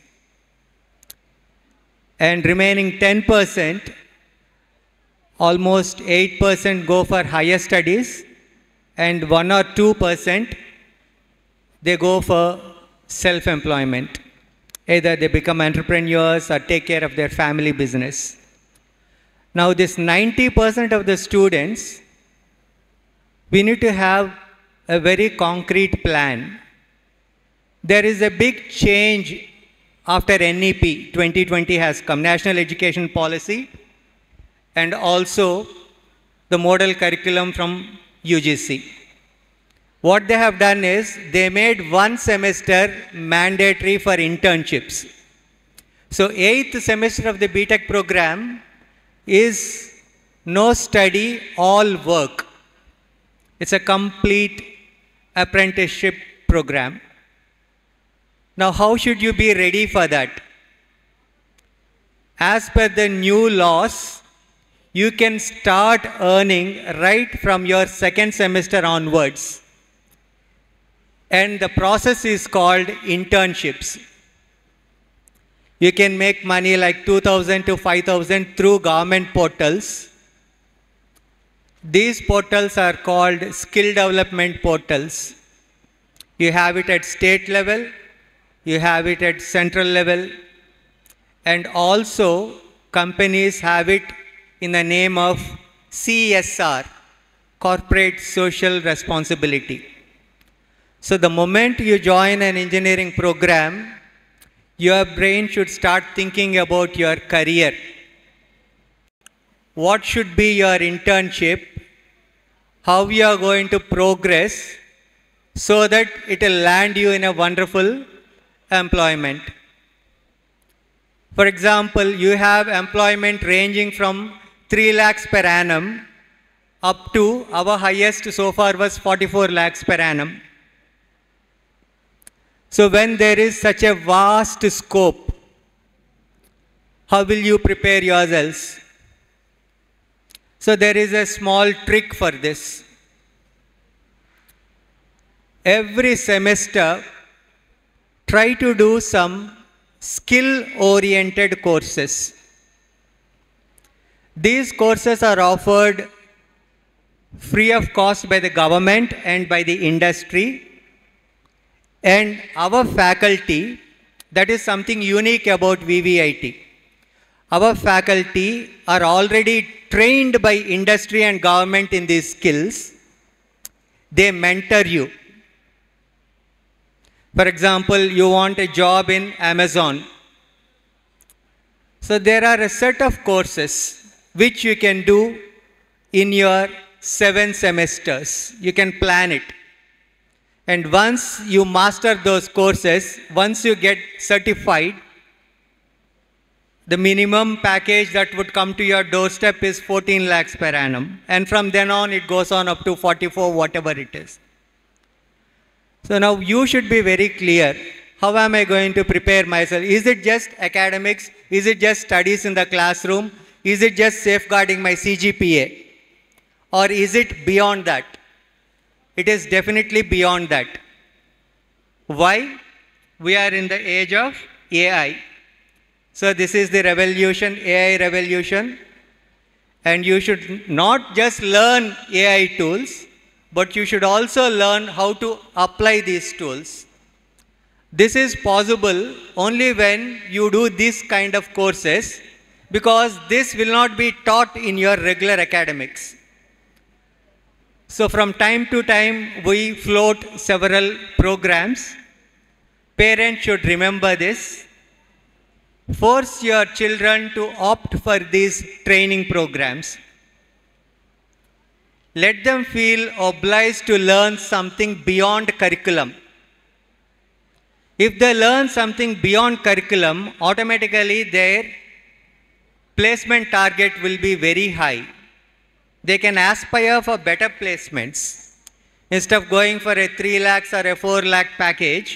and remaining 10%, almost 8% go for higher studies, and 1 or 2%, they go for self-employment. Either they become entrepreneurs or take care of their family business. Now this 90% of the students, we need to have a very concrete plan. There is a big change after NEP 2020 has come, National Education Policy, and also the model curriculum from UGC. What they have done is, they made 1 semester mandatory for internships. So 8th semester of the BTech program is no study, all work. It's a complete apprenticeship program. Now, how should you be ready for that? As per the new laws, you can start earning right from your 2nd semester onwards. And the process is called internships. You can make money like 2,000 to 5,000 through government portals. These portals are called skill development portals. You have it at state level, you have it at central level, and also companies have it in the name of CSR, Corporate Social Responsibility. So the moment you join an engineering program, your brain should start thinking about your career. What should be your internship? How you are going to progress so that it will land you in a wonderful employment. For example, you have employment ranging from 3 lakhs per annum up to our highest so far was 44 lakhs per annum. So when there is such a vast scope, how will you prepare yourselves? So there is a small trick for this. Every semester, try to do some skill-oriented courses. These courses are offered free of cost by the government and by the industry. And our faculty, that is something unique about VVIT. Our faculty are already trained by industry and government in these skills. They mentor you. For example, you want a job in Amazon. So there are a set of courses which you can do in your 7 semesters. You can plan it. And once you master those courses, once you get certified, the minimum package that would come to your doorstep is 14 lakhs per annum. And from then on, it goes on up to 44, whatever it is. So now you should be very clear. How am I going to prepare myself? Is it just academics? Is it just studies in the classroom? Is it just safeguarding my CGPA? Or is it beyond that? It is definitely beyond that. Why? We are in the age of AI. So this is the revolution, AI revolution. And you should not just learn AI tools, but you should also learn how to apply these tools. This is possible only when you do this kind of courses, because this will not be taught in your regular academics. So from time to time, we float several programs. Parents should remember this. Force your children to opt for these training programs. Let them feel obliged to learn something beyond curriculum. If they learn something beyond curriculum, automatically their placement target will be very high. They can aspire for better placements. Instead of going for a 3 lakhs or a 4 lakh package,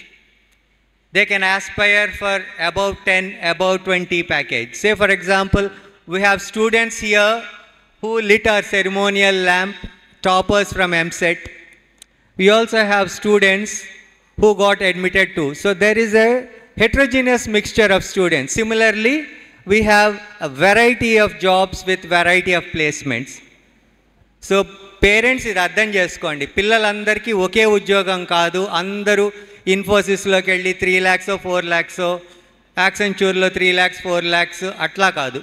they can aspire for above 10, above 20 package. Say for example, we have students here who lit our ceremonial lamp, toppers from MSET. We also have students who got admitted to. So there is a heterogeneous mixture of students. Similarly, we have a variety of jobs with variety of placements. So parents ఇది అర్థం చేసుకోండి, పిల్లలందరికీ ఒకే ఉద్యోగం కాదు, అందరూ ఇన్ఫోసిస్లోకి వెళ్ళి 3 lakhs 4 lakhs, యాక్సెంచూర్లో 3 lakhs 4 lakhs అట్లా కాదు.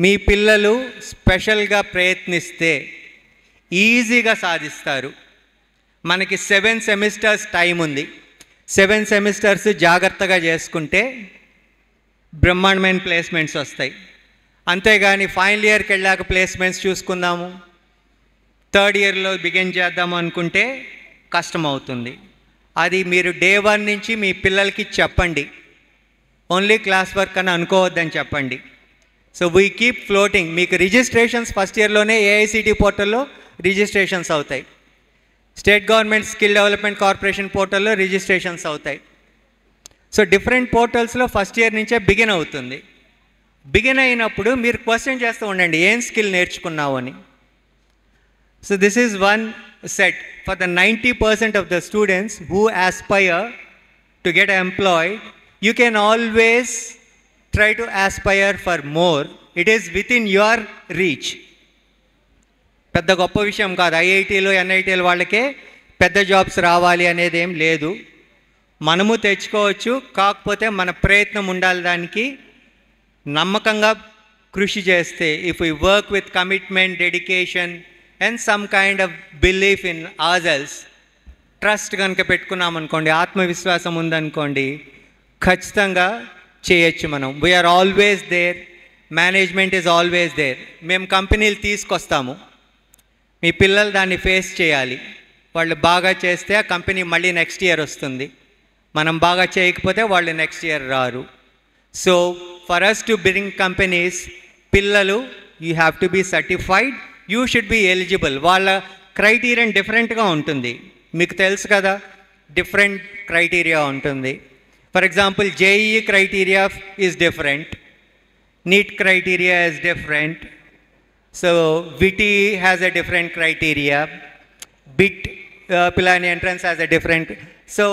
మీ పిల్లలు స్పెషల్గా ప్రయత్నిస్తే ఈజీగా సాధిస్తారు. మనకి 7 సెమిస్టర్స్ టైం ఉంది. 7 సెమిస్టర్స్ జాగ్రత్తగా చేసుకుంటే బ్రహ్మాండమైన ప్లేస్మెంట్స్ వస్తాయి. అంతేగాని ఫైనల్ ఇయర్కి వెళ్ళాక ప్లేస్మెంట్స్ చూసుకుందాము, థర్డ్ ఇయర్లో బిగిన్ చేద్దాము అనుకుంటే కష్టం అవుతుంది. అది మీరు డే 1 నుంచి మీ పిల్లలకి చెప్పండి. ఓన్లీ క్లాస్ వర్క్ అని అనుకోవద్దని చెప్పండి. So we keep floating. మీకు రిజిస్ట్రేషన్స్ ఫస్ట్ ఇయర్లోనే ఏఐసిటి పోర్టల్లో రిజిస్ట్రేషన్స్ అవుతాయి. State government skill development corporation పోర్టల్లో రిజిస్ట్రేషన్స్ అవుతాయి. సో డిఫరెంట్ పోర్టల్స్లో ఫస్ట్ ఇయర్ నుంచే బిగిన్ అవుతుంది. బిగిన్ అయినప్పుడు మీరు క్వశ్చన్ చేస్తూ ఉండండి, ఏం స్కిల్ నేర్చుకున్నావు అని. So this is one set for the 90% of the students who Aspire to get employed. You can always try to Aspire for more. It is with in your reach. పెద్ద గొప్ప విషయం కాదు. ఐఐటీలు ఎన్ఐటీలు వాళ్ళకే పెద్ద జాబ్స్ రావాలి అనేది ఏం లేదు. మనము తెచ్చుకోవచ్చు, కాకపోతే మన ప్రయత్నం ఉండాలి. దానికి నమ్మకంగా కృషి చేస్తే, if you work with commitment, dedication and some kind of belief in ourselves, trust కనుక పెట్టుకున్నాం అనుకోండి, ఆత్మవిశ్వాసం ఉందనుకోండి, ఖచ్చితంగా చేయొచ్చు మనం. We're always there. Management is always there. మేము కంపెనీలు తీసుకొస్తాము, మీ పిల్లలు దాన్ని ఫేస్ చేయాలి. వాళ్ళు బాగా చేస్తే ఆ కంపెనీ మళ్ళీ నెక్స్ట్ ఇయర్ వస్తుంది. మనం బాగా చేయకపోతే వాళ్ళు నెక్స్ట్ ఇయర్ రారు. So for us to bring companies, పిల్లలు you have to be certified, you should be eligible. వాళ్ళ క్రైటీరియన్ డిఫరెంట్గా ఉంటుంది. మీకు తెలుసు కదా, డిఫరెంట్ క్రైటీరియా ఉంటుంది. For example JEE criteria is different, NEET criteria is different. So VIT has a different criteria, BIT Pilani entrance has a different. So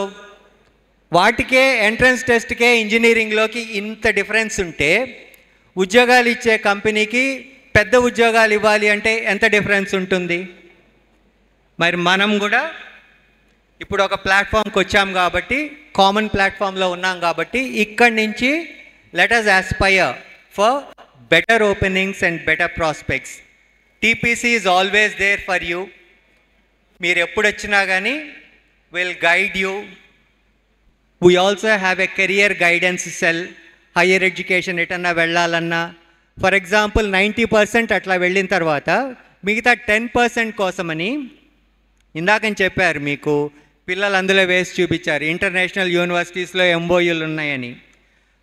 వాటికే ఎంట్రన్స్ టెస్ట్కే ఇంజనీరింగ్లోకి ఇంత డిఫరెన్స్ ఉంటే, ఉద్యోగాలు ఇచ్చే కంపెనీకి పెద్ద ఉద్యోగాలు ఇవ్వాలి అంటే ఎంత డిఫరెన్స్ ఉంటుంది. మరి మనం కూడా ఇప్పుడు ఒక ప్లాట్ఫామ్కి వచ్చాం కాబట్టి, కామన్ ప్లాట్ఫామ్లో ఉన్నాం కాబట్టి, ఇక్కడి నుంచి let us aspire for better openings and better prospects. TPC is always there for you. మీరు ఎప్పుడు వచ్చినా కానీ will guide you. We also have a career guidance cell. Higher education ఎటన్నా వెళ్ళాలన్నా, ఫర్ ఎగ్జాంపుల్ 90% అట్లా వెళ్ళిన తర్వాత మిగతా 10% కోసమని ఇందాకని చెప్పారు మీకు, పిల్లలు అందులో వేసి చూపించారు. ఇంటర్నేషనల్ యూనివర్సిటీస్లో ఎంఓయూలు ఉన్నాయని.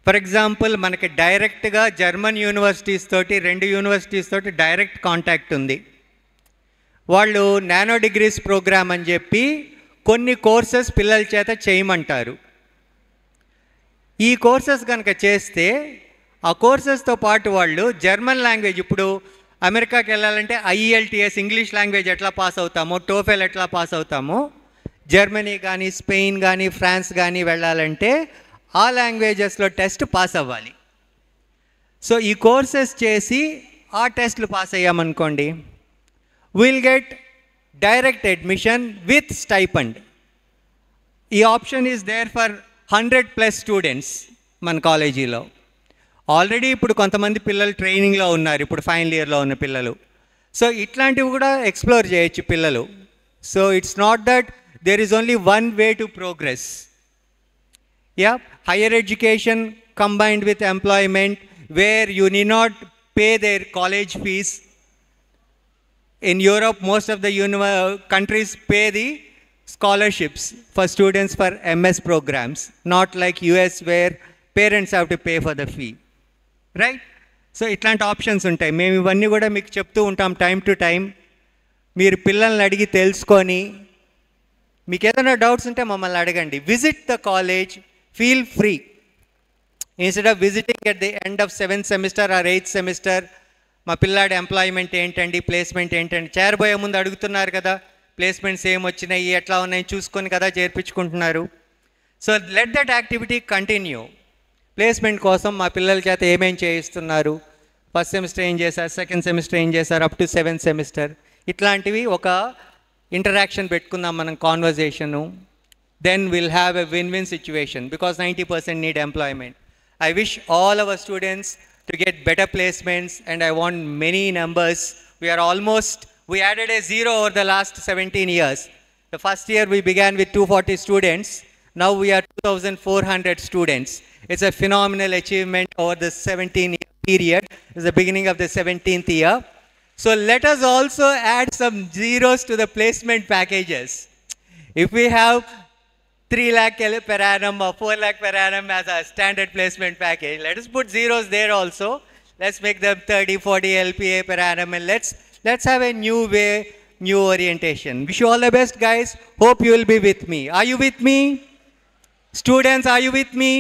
ఫర్ ఎగ్జాంపుల్ మనకి డైరెక్ట్గా జర్మన్ యూనివర్సిటీస్ తోటి, 2 యూనివర్సిటీస్ తోటి డైరెక్ట్ కాంటాక్ట్ ఉంది. వాళ్ళు నానో డిగ్రీస్ ప్రోగ్రామ్ అని చెప్పి కొన్ని కోర్సెస్ పిల్లల చేత చేయమంటారు. ఈ కోర్సెస్ కనుక చేస్తే ఆ కోర్సెస్తో పాటు వాళ్ళు జర్మన్ లాంగ్వేజ్, ఇప్పుడు అమెరికాకి వెళ్ళాలంటే ఐఎల్టీఎస్ ఇంగ్లీష్ లాంగ్వేజ్ ఎట్లా పాస్ అవుతామో, టోఫెల్ ఎట్లా పాస్ అవుతామో, జర్మనీ కానీ స్పెయిన్ కానీ ఫ్రాన్స్ కానీ వెళ్ళాలంటే ఆ లాంగ్వేజెస్లో టెస్ట్ పాస్ అవ్వాలి. సో ఈ కోర్సెస్ చేసి ఆ టెస్ట్లు పాస్ అయ్యామనుకోండి, will get direct admission with stipend. ఈ option is there for 100+ students మన కాలేజీలో. ఆల్రెడీ ఇప్పుడు కొంతమంది పిల్లలు ట్రైనింగ్లో ఉన్నారు, ఇప్పుడు ఫైనల్ ఇయర్లో ఉన్న పిల్లలు. సో ఇట్లాంటివి కూడా ఎక్స్ప్లోర్ చేయొచ్చు పిల్లలు. So it's not that there is only one way to progress. Yeah, higher education combined with employment where you need not pay their college fees. In Europe, most of the countries pay the scholarships for students for MS programs, not like US where parents have to pay for the fee, right? So ఇట్లాంటి ఆప్షన్స్ ఉంటాయి. మేము ఇవన్నీ కూడా మీకు చెప్తూ ఉంటాం టైం టు టైం. మీరు పిల్లల్ని అడిగి తెలుసుకొని మీకు ఏదైనా డౌట్స్ ఉంటే మమ్మల్ని అడగండి. Visit the college, feel free. Instead of visiting at the end of 7th semester or 8th semester, మా పిల్లాడి ఎంప్లాయ్మెంట్ ఏంటండి, ప్లేస్మెంట్ ఏంటండి, చేరబోయే ముందు అడుగుతున్నారు కదా, ప్లేస్మెంట్స్ ఏమొచ్చినాయి, ఎట్లా ఉన్నాయి చూసుకొని కదా చేర్పించుకుంటున్నారు. So let that activity continue. Placement కోసం మా పిల్లల చేత ఏమేం చేయిస్తున్నారు, ఫస్ట్ సెమిస్టర్ ఏం చేశారు, సెకండ్ సెమిస్టర్ ఏం చేశారు, అప్ టు 7th సెమిస్టర్, ఇట్లాంటివి ఒక ఇంటరాక్షన్ పెట్టుకుందాం మనం, conversation. Then will have a win win situation because 90% need employment. I wish all our students to get better placements, and I want many numbers. We added a zero over the last 17 years. The first year we began with 240 students. Now we are 2,400 students. It's a phenomenal achievement over the 17-year period. It's the beginning of the 17th year. So let us also add some zeros to the placement packages. If we have 3 lakh per annum or 4 lakh per annum as a standard placement package, let us put zeros there also. Let's make them 30, 40 LPA per annum, and let's have a new way, new orientation. Wish you all the best, guys. Hope you will be with me. Are you with me? Students, are you with me?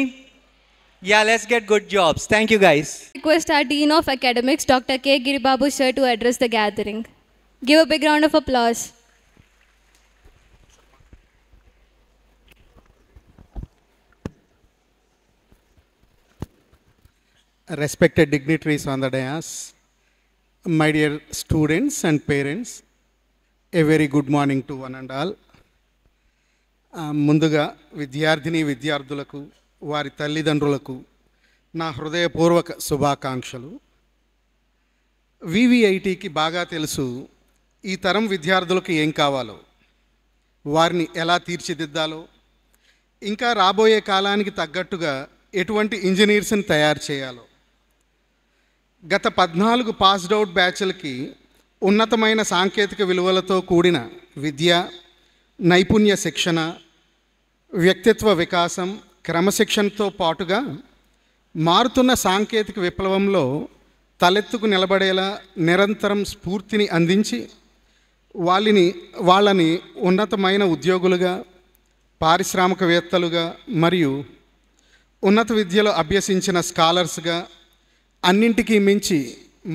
Yeah, let's get good jobs. Thank you, guys. Request our Dean of Academics, Dr. K. Giribabu sir, to address the gathering. Give a big round of applause. Respected dignitaries on the dais, my dear students and parents, a very good morning to one and all. ముందుగా విద్యార్థిని విద్యార్థులకు, వారి తల్లిదండ్రులకు నా హృదయపూర్వక శుభాకాంక్షలు. వివిఐటికి బాగా తెలుసు ఈ తరం విద్యార్థులకు ఏం కావాలో, వారిని ఎలా తీర్చిదిద్దాలో, ఇంకా రాబోయే కాలానికి తగ్గట్టుగా ఎటువంటి ఇంజనీర్స్ని తయారు చేయాలో. గత 14 పాస్డ్ అవుట్ బ్యాచ్లకి ఉన్నతమైన సాంకేతిక విలువలతో కూడిన విద్య, నైపుణ్య శిక్షణ, వ్యక్తిత్వ వికాసం, క్రమశిక్షణతో పాటుగా మారుతున్న సాంకేతిక విప్లవంలో తలెత్తుకు నిలబడేలా నిరంతరం స్ఫూర్తిని అందించి వాళ్ళని ఉన్నతమైన ఉద్యోగులుగా, పారిశ్రామికవేత్తలుగా మరియు ఉన్నత విద్యలో అభ్యసించిన స్కాలర్స్గా, అన్నింటికీ మించి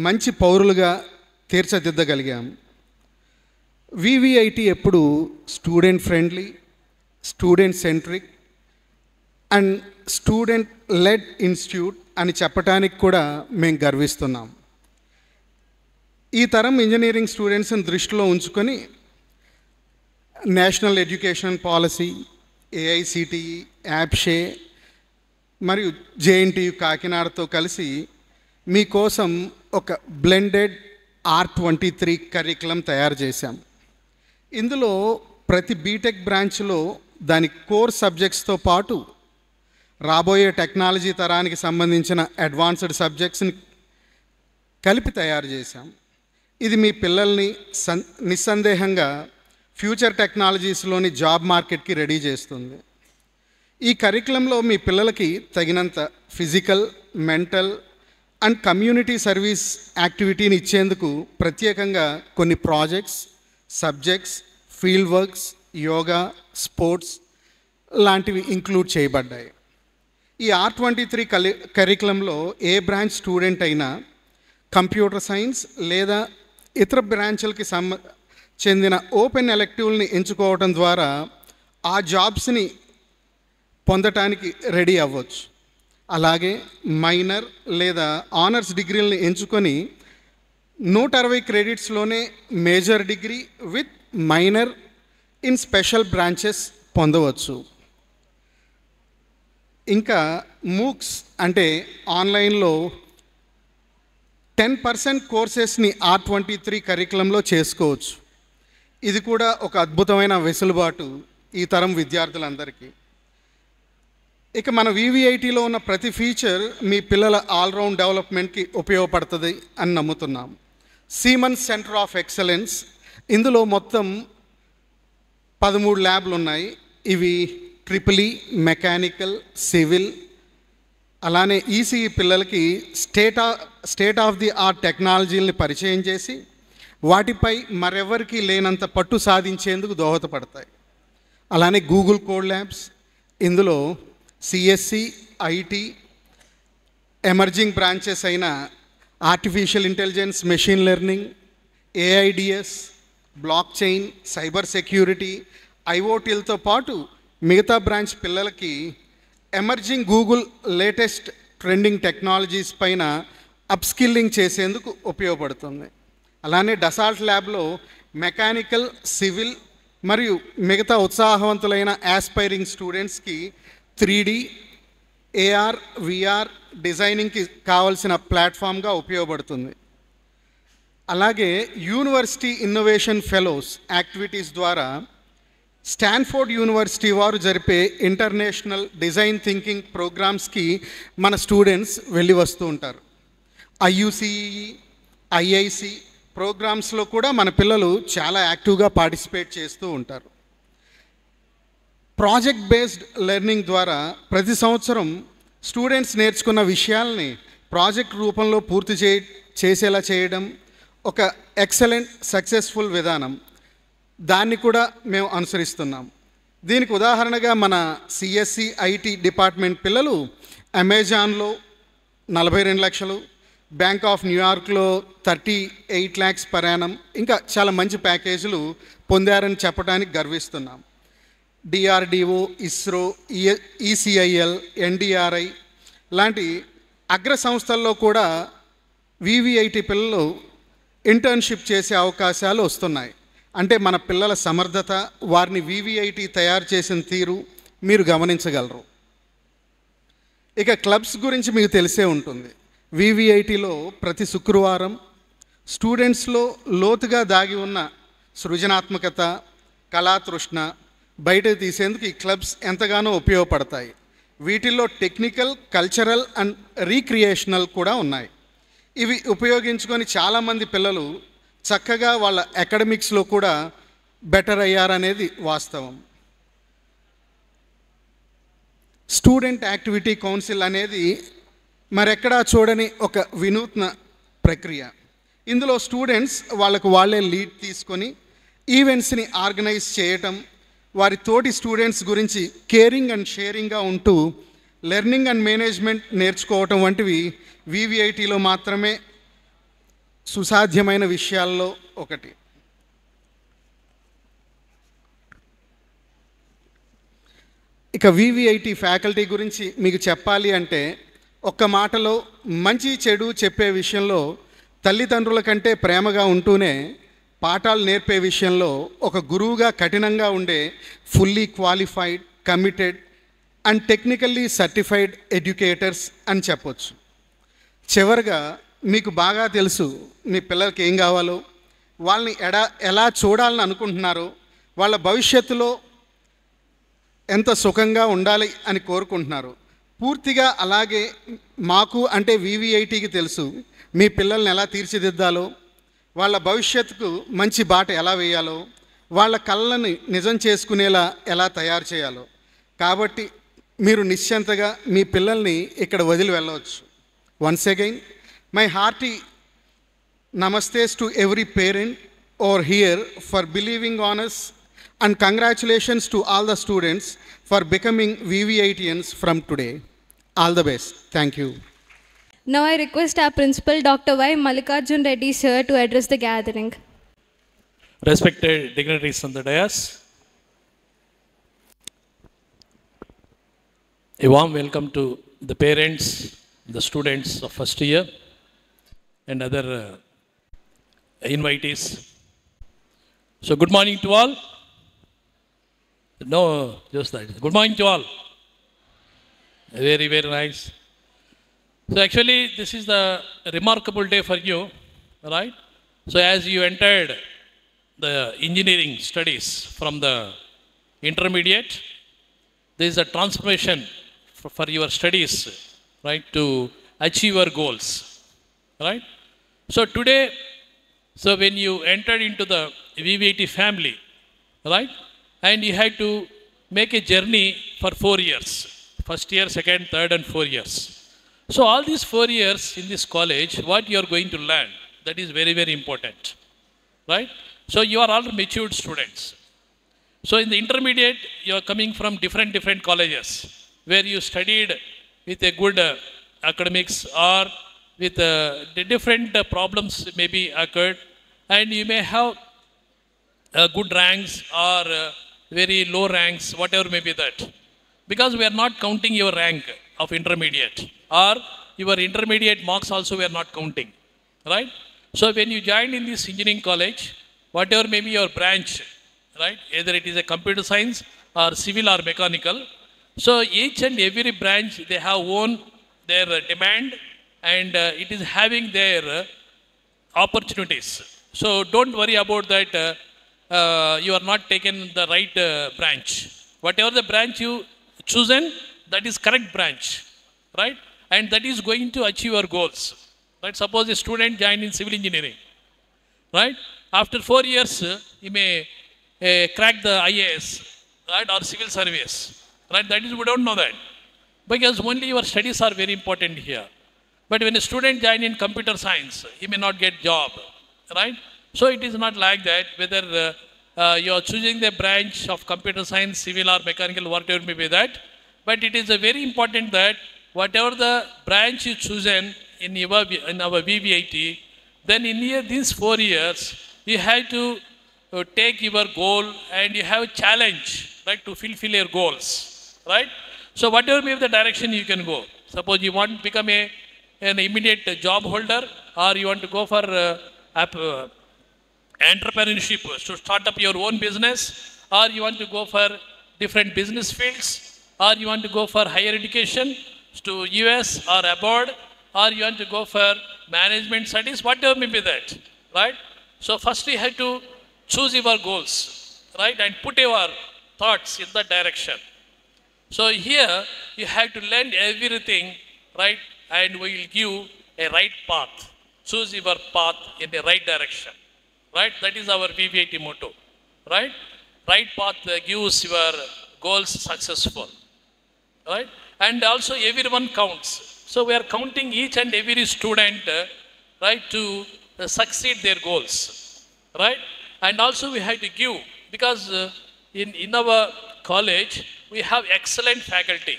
మంచి పౌరులుగా తీర్చిదిద్దగలిగాం. వివిఐటి ఎప్పుడు student friendly, student centric and student lead institute అని చెప్పడానికి కూడా మేము గర్విస్తున్నాం. ఈ తరం ఇంజనీరింగ్ స్టూడెంట్స్ని దృష్టిలో ఉంచుకొని నేషనల్ ఎడ్యుకేషన్ పాలసీ, ఏఐసిటిఈ, యాప్షే మరియు జేఎన్టీయు కాకినాడతో కలిసి మీకోసం ఒక బ్లెండెడ్ R23 కరికులం తయారు చేశాం. ఇందులో ప్రతి బీటెక్ బ్రాంచ్లో దాని కోర్ సబ్జెక్ట్స్తో పాటు రాబోయే టెక్నాలజీ తరానికి సంబంధించిన అడ్వాన్స్డ్ సబ్జెక్ట్స్ని కలిపి తయారు చేశాం. ఇది మీ పిల్లల్ని నిస్సందేహంగా ఫ్యూచర్ టెక్నాలజీస్లోని జాబ్ మార్కెట్కి రెడీ చేస్తుంది. ఈ కరికులంలో మీ పిల్లలకి తగినంత physical, mental and community service యాక్టివిటీని ఇచ్చేందుకు ప్రత్యేకంగా కొన్ని projects, subjects, field works, yoga, sports లాంటివి ఇంక్లూడ్ చేయబడ్డాయి. ఈ R23 కరికులంలో ఏ బ్రాంచ్ స్టూడెంట్ అయినా కంప్యూటర్ సైన్స్ లేదా ఇతర బ్రాంచ్లకి చెందిన ఓపెన్ ఎలెక్టివ్ని ఎంచుకోవడం ద్వారా ఆ జాబ్స్ని పొందటానికి రెడీ అవ్వచ్చు. అలాగే మైనర్ లేదా ఆనర్స్ డిగ్రీలని ఎంచుకొని 160 క్రెడిట్స్లోనే major degree with minor in special branches పొందవచ్చు. ఇంకా మూక్స్ అంటే ఆన్లైన్లో 10% కోర్సెస్ని R23 కరికులంలో చేసుకోవచ్చు. ఇది కూడా ఒక అద్భుతమైన వెసులుబాటు ఈ తరం విద్యార్థులందరికీ. ఇక మన వివిఐటిలో ఉన్న ప్రతి ఫీచర్ మీ పిల్లల ఆల్రౌండ్ డెవలప్మెంట్కి ఉపయోగపడుతుంది అని నమ్ముతున్నాం. సీమన్స్ సెంటర్ ఆఫ్ ఎక్సలెన్స్, ఇందులో మొత్తం 13 ల్యాబ్లు ఉన్నాయి. ఇవి ట్రిపుల్ ఈ, మెకానికల్, సివిల్ అలానే ఈసీఈ పిల్లలకి స్టేట్ ఆఫ్ ది ఆర్ట్ టెక్నాలజీలని పరిచయం చేసి వాటిపై మరెవరికి లేనంత పట్టు సాధించేందుకు దోహదపడతాయి. అలానే గూగుల్ కోడ్ ల్యాబ్స్, ఇందులో సిఎస్సి, ఐటీ, ఎమర్జింగ్ బ్రాంచెస్ అయిన artificial intelligence, machine learning, AIDS, blockchain, cyber security, ఐఓటీలతో పాటు మిగతా బ్రాంచ్ పిల్లలకి emerging Google latest trending technologies పైన అప్స్కిల్లింగ్ చేసేందుకు ఉపయోగపడుతుంది. అలానే డసాల్ట్ ల్యాబ్లో మెకానికల్, సివిల్ మరియు మిగతా ఉత్సాహవంతులైన యాస్పైరింగ్ స్టూడెంట్స్కి 3D, AR, VR డిజైనింగ్కి కావాల్సిన ప్లాట్ఫామ్గా ఉపయోగపడుతుంది. అలాగే యూనివర్సిటీ ఇన్నోవేషన్ ఫెలోస్ యాక్టివిటీస్ ద్వారా స్టాన్ఫోర్డ్ యూనివర్సిటీ వారు జరిపే ఇంటర్నేషనల్ డిజైన్ థింకింగ్ ప్రోగ్రామ్స్కి మన స్టూడెంట్స్ వెళ్ళి వస్తూ ఉంటారు. IUCE, IIC ప్రోగ్రామ్స్లో కూడా మన పిల్లలు చాలా యాక్టివ్గా పార్టిసిపేట్ చేస్తూ ఉంటారు. ప్రాజెక్ట్ బేస్డ్ లెర్నింగ్ ద్వారా ప్రతి సంవత్సరం స్టూడెంట్స్ నేర్చుకున్న విషయాల్ని ప్రాజెక్ట్ రూపంలో పూర్తి చేసేలా చేయడం ఒక ఎక్సలెంట్ సక్సెస్ఫుల్ విధానం. దాన్ని కూడా మేము అనుసరిస్తున్నాం. దీనికి ఉదాహరణగా మన సిఎస్సి, ఐటీ డిపార్ట్మెంట్ పిల్లలు అమెజాన్లో 42 లక్షలు, బ్యాంక్ ఆఫ్ న్యూయార్క్లో 38 lakhs per annum, ఇంకా చాలా మంచి ప్యాకేజీలు పొందారని చెప్పడానికి గర్విస్తున్నాం. DRDO, ఇస్రో, ECIL, NDRI లాంటి అగ్ర సంస్థల్లో కూడా VVIT పిల్లలు ఇంటర్న్షిప్ చేసే అవకాశాలు వస్తున్నాయి. అంటే మన పిల్లల సమర్థత, వారిని VVIT తయారు చేసిన తీరు మీరు గమనించగలరు. ఇక క్లబ్స్ గురించి మీకు తెలిసే ఉంటుంది. VVITలో ప్రతి శుక్రవారం స్టూడెంట్స్లో లోతుగా దాగి ఉన్న సృజనాత్మకత, కళాతృష్ణ బయటకు తీసేందుకు ఈ క్లబ్స్ ఎంతగానో ఉపయోగపడతాయి. వీటిల్లో టెక్నికల్, కల్చరల్ అండ్ రీక్రియేషనల్ కూడా ఉన్నాయి. ఇవి ఉపయోగించుకొని చాలామంది పిల్లలు చక్కగా వాళ్ళ అకాడమిక్స్లో కూడా బెటర్ అయ్యారనేది వాస్తవం. స్టూడెంట్ యాక్టివిటీ కౌన్సిల్ అనేది మరెక్కడా చూడని ఒక వినూత్న ప్రక్రియ. ఇందులో స్టూడెంట్స్ వాళ్ళే లీడ్ తీసుకొని ఈవెంట్స్ని ఆర్గనైజ్ చేయటం, వారి తోటి స్టూడెంట్స్ గురించి కేరింగ్ అండ్ షేరింగ్గా ఉంటూ లెర్నింగ్ అండ్ మేనేజ్మెంట్ నేర్చుకోవటం వంటివి VVITలో మాత్రమే సుసాధ్యమైన విషయాల్లో ఒకటి. ఇక VVIT ఫ్యాకల్టీ గురించి మీకు చెప్పాలి అంటే ఒక్క మాటలో మంచి చెడు చెప్పే విషయంలో తల్లిదండ్రుల కంటే ప్రేమగా ఉంటూనే పాఠాలు నేర్పే విషయంలో ఒక గురువుగా కఠినంగా ఉండే fully qualified, committed and technically certified educators అని చెప్పొచ్చు. చివరిగా మీకు బాగా తెలుసు మీ పిల్లలకి ఏం కావాలో, వాళ్ళని ఎలా చూడాలని అనుకుంటున్నారో, వాళ్ళ భవిష్యత్తులో ఎంత సుఖంగా ఉండాలి అని కోరుకుంటున్నారు. పూర్తిగా అలాగే మాకు అంటే VVITకి తెలుసు మీ పిల్లల్ని ఎలా తీర్చిదిద్దాలో, వాళ్ళ భవిష్యత్తుకు మంచి బాట ఎలా వేయాలో, వాళ్ళ కళ్ళని నిజం చేసుకునేలా ఎలా తయారు చేయాలో. కాబట్టి మీరు నిశ్చింతగా మీ పిల్లల్ని ఇక్కడ వదిలి వెళ్ళవచ్చు. Once again my hearty namastes to every parent over here for believing on us and congratulations to all the students for becoming VVITians from today. All the best. Thank you. Now I request our principal, Dr. Y. Mallikarjun Reddy sir, to address the gathering. Respected dignitaries on the dais, a warm welcome to the parents, the students of first year and other invitees. So good morning to all. No, just that. Good morning to all. Very, very nice. So actually, this is the remarkable day for you, right? So as you entered the engineering studies from the intermediate, there is a transformation for your studies, right, to achieve your goals, right? So today, so when you entered into the VVIT family, right, and you had to make a journey for 4 years, first year, second, third and 4 years. So all these 4 years in this college, what you are going to learn, that is very, very important, right? So you are all matured students. So in the intermediate, you are coming from different colleges where you studied with a good academics or with the different problems may be occurred, and you may have good ranks or very low ranks, whatever may be that. Because we are not counting your rank of intermediate, or your intermediate marks also we are not counting, right? So when you join in this engineering college, whatever may be your branch, right? Either it is a computer science or civil or mechanical. So each and every branch, they have own their demand, and it is having their opportunities. So don't worry about that you are not taken the right branch. Whatever the branch you chosen, that is correct branch, right? And that is going to achieve your goals. Right? Suppose a student joined in civil engineering, right? After 4 years, he may crack the IAS, right, or civil service, right? That is, we don't know that, because only your studies are very important here. But when a student join in computer science, he may not get job, right? So it is not like that, whether you are choosing the branch of computer science, civil or mechanical, whatever may be that. But it is very important that whatever the branch you chosen in our VVIT, then in these 4 years, you have to take your goal and you have a challenge, right, to fulfill your goals, right? So whatever may be the direction you can go. Suppose you want to become an immediate job holder, or you want to go for entrepreneurship, to start up your own business, or you want to go for different business fields, or you want to go for higher education to US or abroad, or you want to go for management studies, whatever may be that, right? So first you have to choose your goals, right, and put your thoughts in that direction. So here you have to learn everything, right, and we will give a right path. Choose your path in the right direction, right? That is our VVIT motto, right? Right path gives your goals successful, right? And also everyone counts. So we are counting each and every student, right, to succeed their goals, right? And also we have to give, because in our college, we have excellent faculty,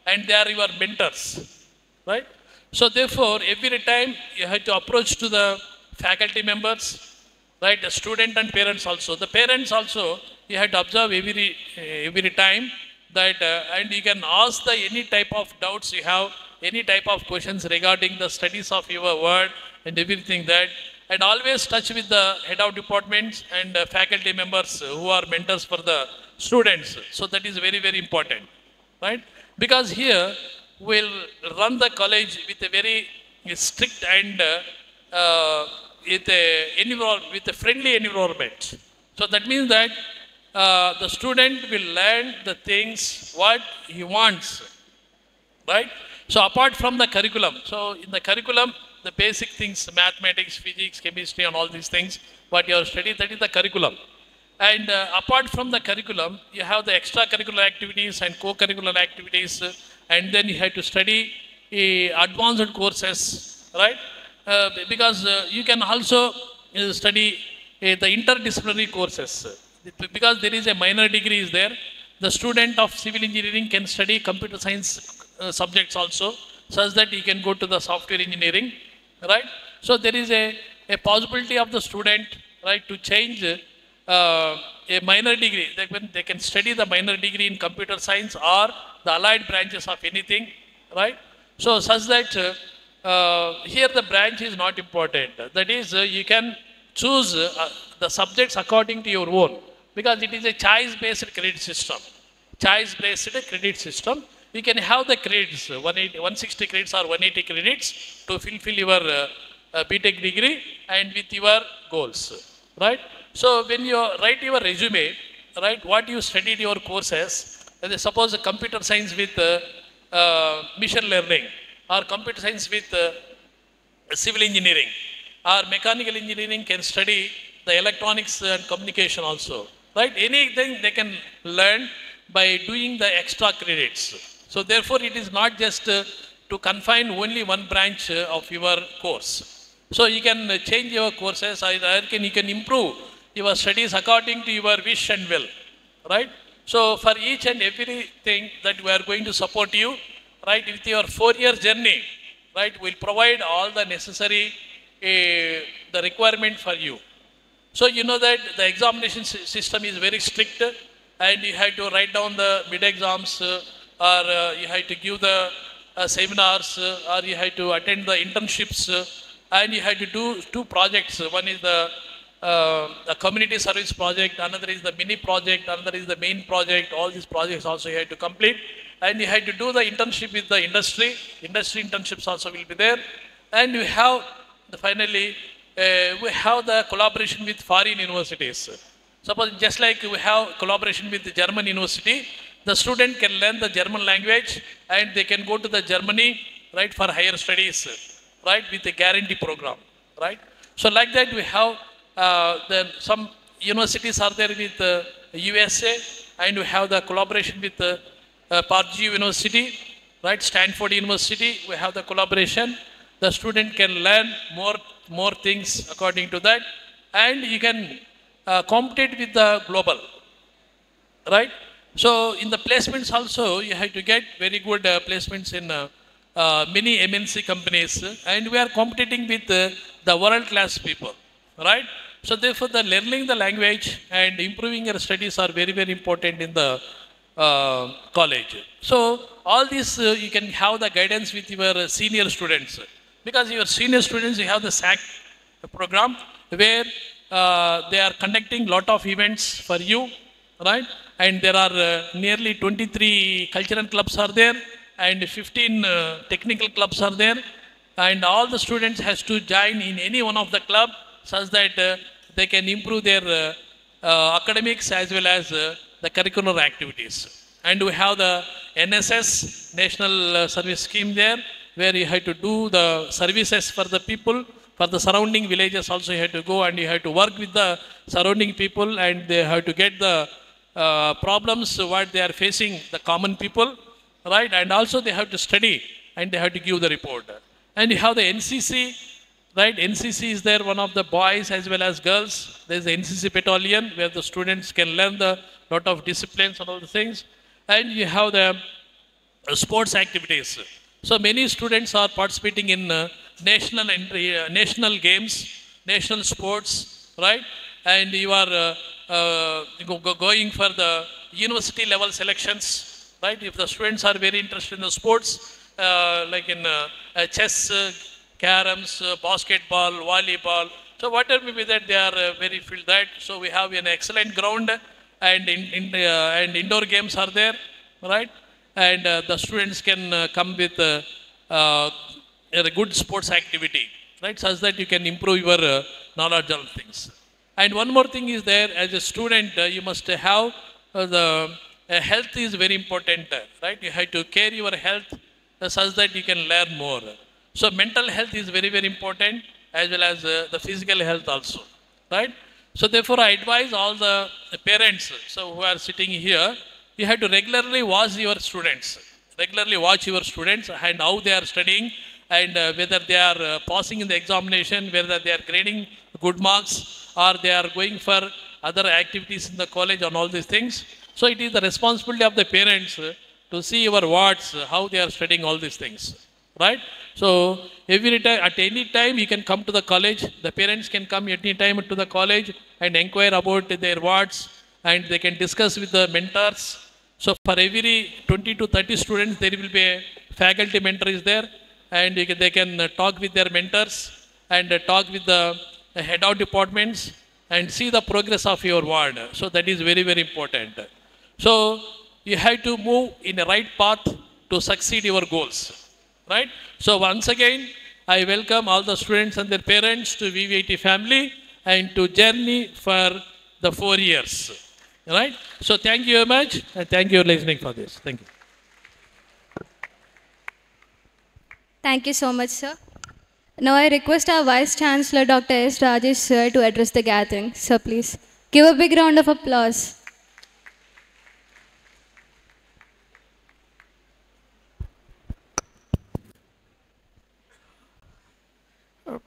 and they are your mentors, right? So therefore, every time you have to approach to the faculty members, right, the student and parents also. The parents also, you have to observe every time that, and you can ask any type of doubts you have, any type of questions regarding the studies of your word and everything that, and always touch with the head of departments and faculty members who are mentors for the students. So that is very, very important, right? Because here we'll run the college with a very strict and with a friendly environment. So that means that the student will learn the things what he wants, right? So apart from the curriculum, so in the curriculum, the basic things, mathematics, physics, chemistry, and all these things, what you have studied, that is the curriculum. And apart from the curriculum, you have the extracurricular activities and co-curricular activities, and then you have to study advanced courses, right? Because you can also study the interdisciplinary courses. Because there is a minor degree is there, the student of civil engineering can study computer science subjects also, such that he can go to the software engineering, right? So there is a possibility of the student, right, to change a minor degree. They can study the minor degree in computer science or the allied branches of anything, right? So such that here the branch is not important. That is, you can choose the subjects according to your own, because it is a choice-based credit system. Choice-based credit system. You can have the credits, 160 credits or 180 credits to fulfill your BTech degree and with your goals, right? So when you write your resume, right, what you studied your courses, suppose computer science with machine learning, or computer science with civil engineering, or mechanical engineering can study the electronics and communication also, right? Anything they can learn by doing the extra credits. So therefore, it is not just to confine only one branch of your course. So you can change your courses, you can improve your studies according to your wish and will, right? So for each and everything that we are going to support you, right, with your 4-year journey, right, we'll provide all the necessary, the requirement for you. So you know that the examination system is very strict, and you have to write down the mid exams, or you have to give the seminars, or you have to attend the internships, and you have to do 2 projects. One is the community service project, another is the mini project, another is the main project. All these projects also you have to complete, and you have to do the internship with the industry. Industry internships also will be there, and we have finally we have the collaboration with foreign universities. Suppose just like we have collaboration with the German university, the student can learn the German language and they can go to the Germany, right, for higher studies, right, with the guarantee program, right. So like that we have then some universities are there with USA, and we have the collaboration with Purdue University, right, Stanford University. We have the collaboration. The student can learn more things according to that, and you can compete with the global, right. So in the placements also, you have to get very good placements in many MNC companies, and we are competing with the world-class people, right. So therefore, the learning the language and improving your studies are very, very important in the college. So all this you can have the guidance with your senior students, because your senior students, you have the SAC program where they are conducting lot of events for you, right? And there are nearly 23 cultural clubs are there, and 15 technical clubs are there, and all the students has to join in any one of the club, such that they can improve their academics as well as the curricular activities. And we have the NSS, National Service Scheme there, where you have to do the services for the people, for the surrounding villages also you have to go, and you have to work with the surrounding people, and they have to get the problems what they are facing, the common people, right? And also they have to study, and they have to give the report. And you have the NCC, right? NCC is there, one of the boys as well as girls. There is the NCC battalion where the students can learn the lot of disciplines and all the things. And you have the sports activities. So many students are participating in national games, national sports, right? And you are going for the university level selections, right? If the students are very interested in the sports, like in chess, caroms, basketball, volleyball, so whatever may be that, they are very filled that. So we have an excellent ground, and and indoor games are there, right? And the students can come with a good sports activity, right? Such that you can improve your knowledge on things. And one more thing is there, as a student, you must have the health is very important, right? You have to care your health such that you can learn more. So mental health is very, very important, as well as the physical health also, right? So therefore, I advise all the parents, so who are sitting here, you have to regularly watch your students, and how they are studying, and whether they are passing in the examination, whether they are grading good marks, or they are going for other activities in the college, on all these things. So it is the responsibility of the parents to see your wards, how they are studying all these things, right? So every time, at any time, you can come to the college. The parents can come at any time to the college and inquire about their wards, and they can discuss with the mentors. So for every 20 to 30 students, there will be a faculty mentor is there, and they can talk with their mentors, and talk with the head of departments, and see the progress of your ward. So that is very, very important. So you have to move in the right path to succeed your goals, right? So once again, I welcome all the students and their parents to VVIT family, and to journey for the 4 years, right? So thank you very much, and thank you for listening for this. Thank you. Thank you so much, sir. Now I request our Vice Chancellor, Dr. S. Rajesh, sir, to address the gathering. Sir, please give a big round of applause.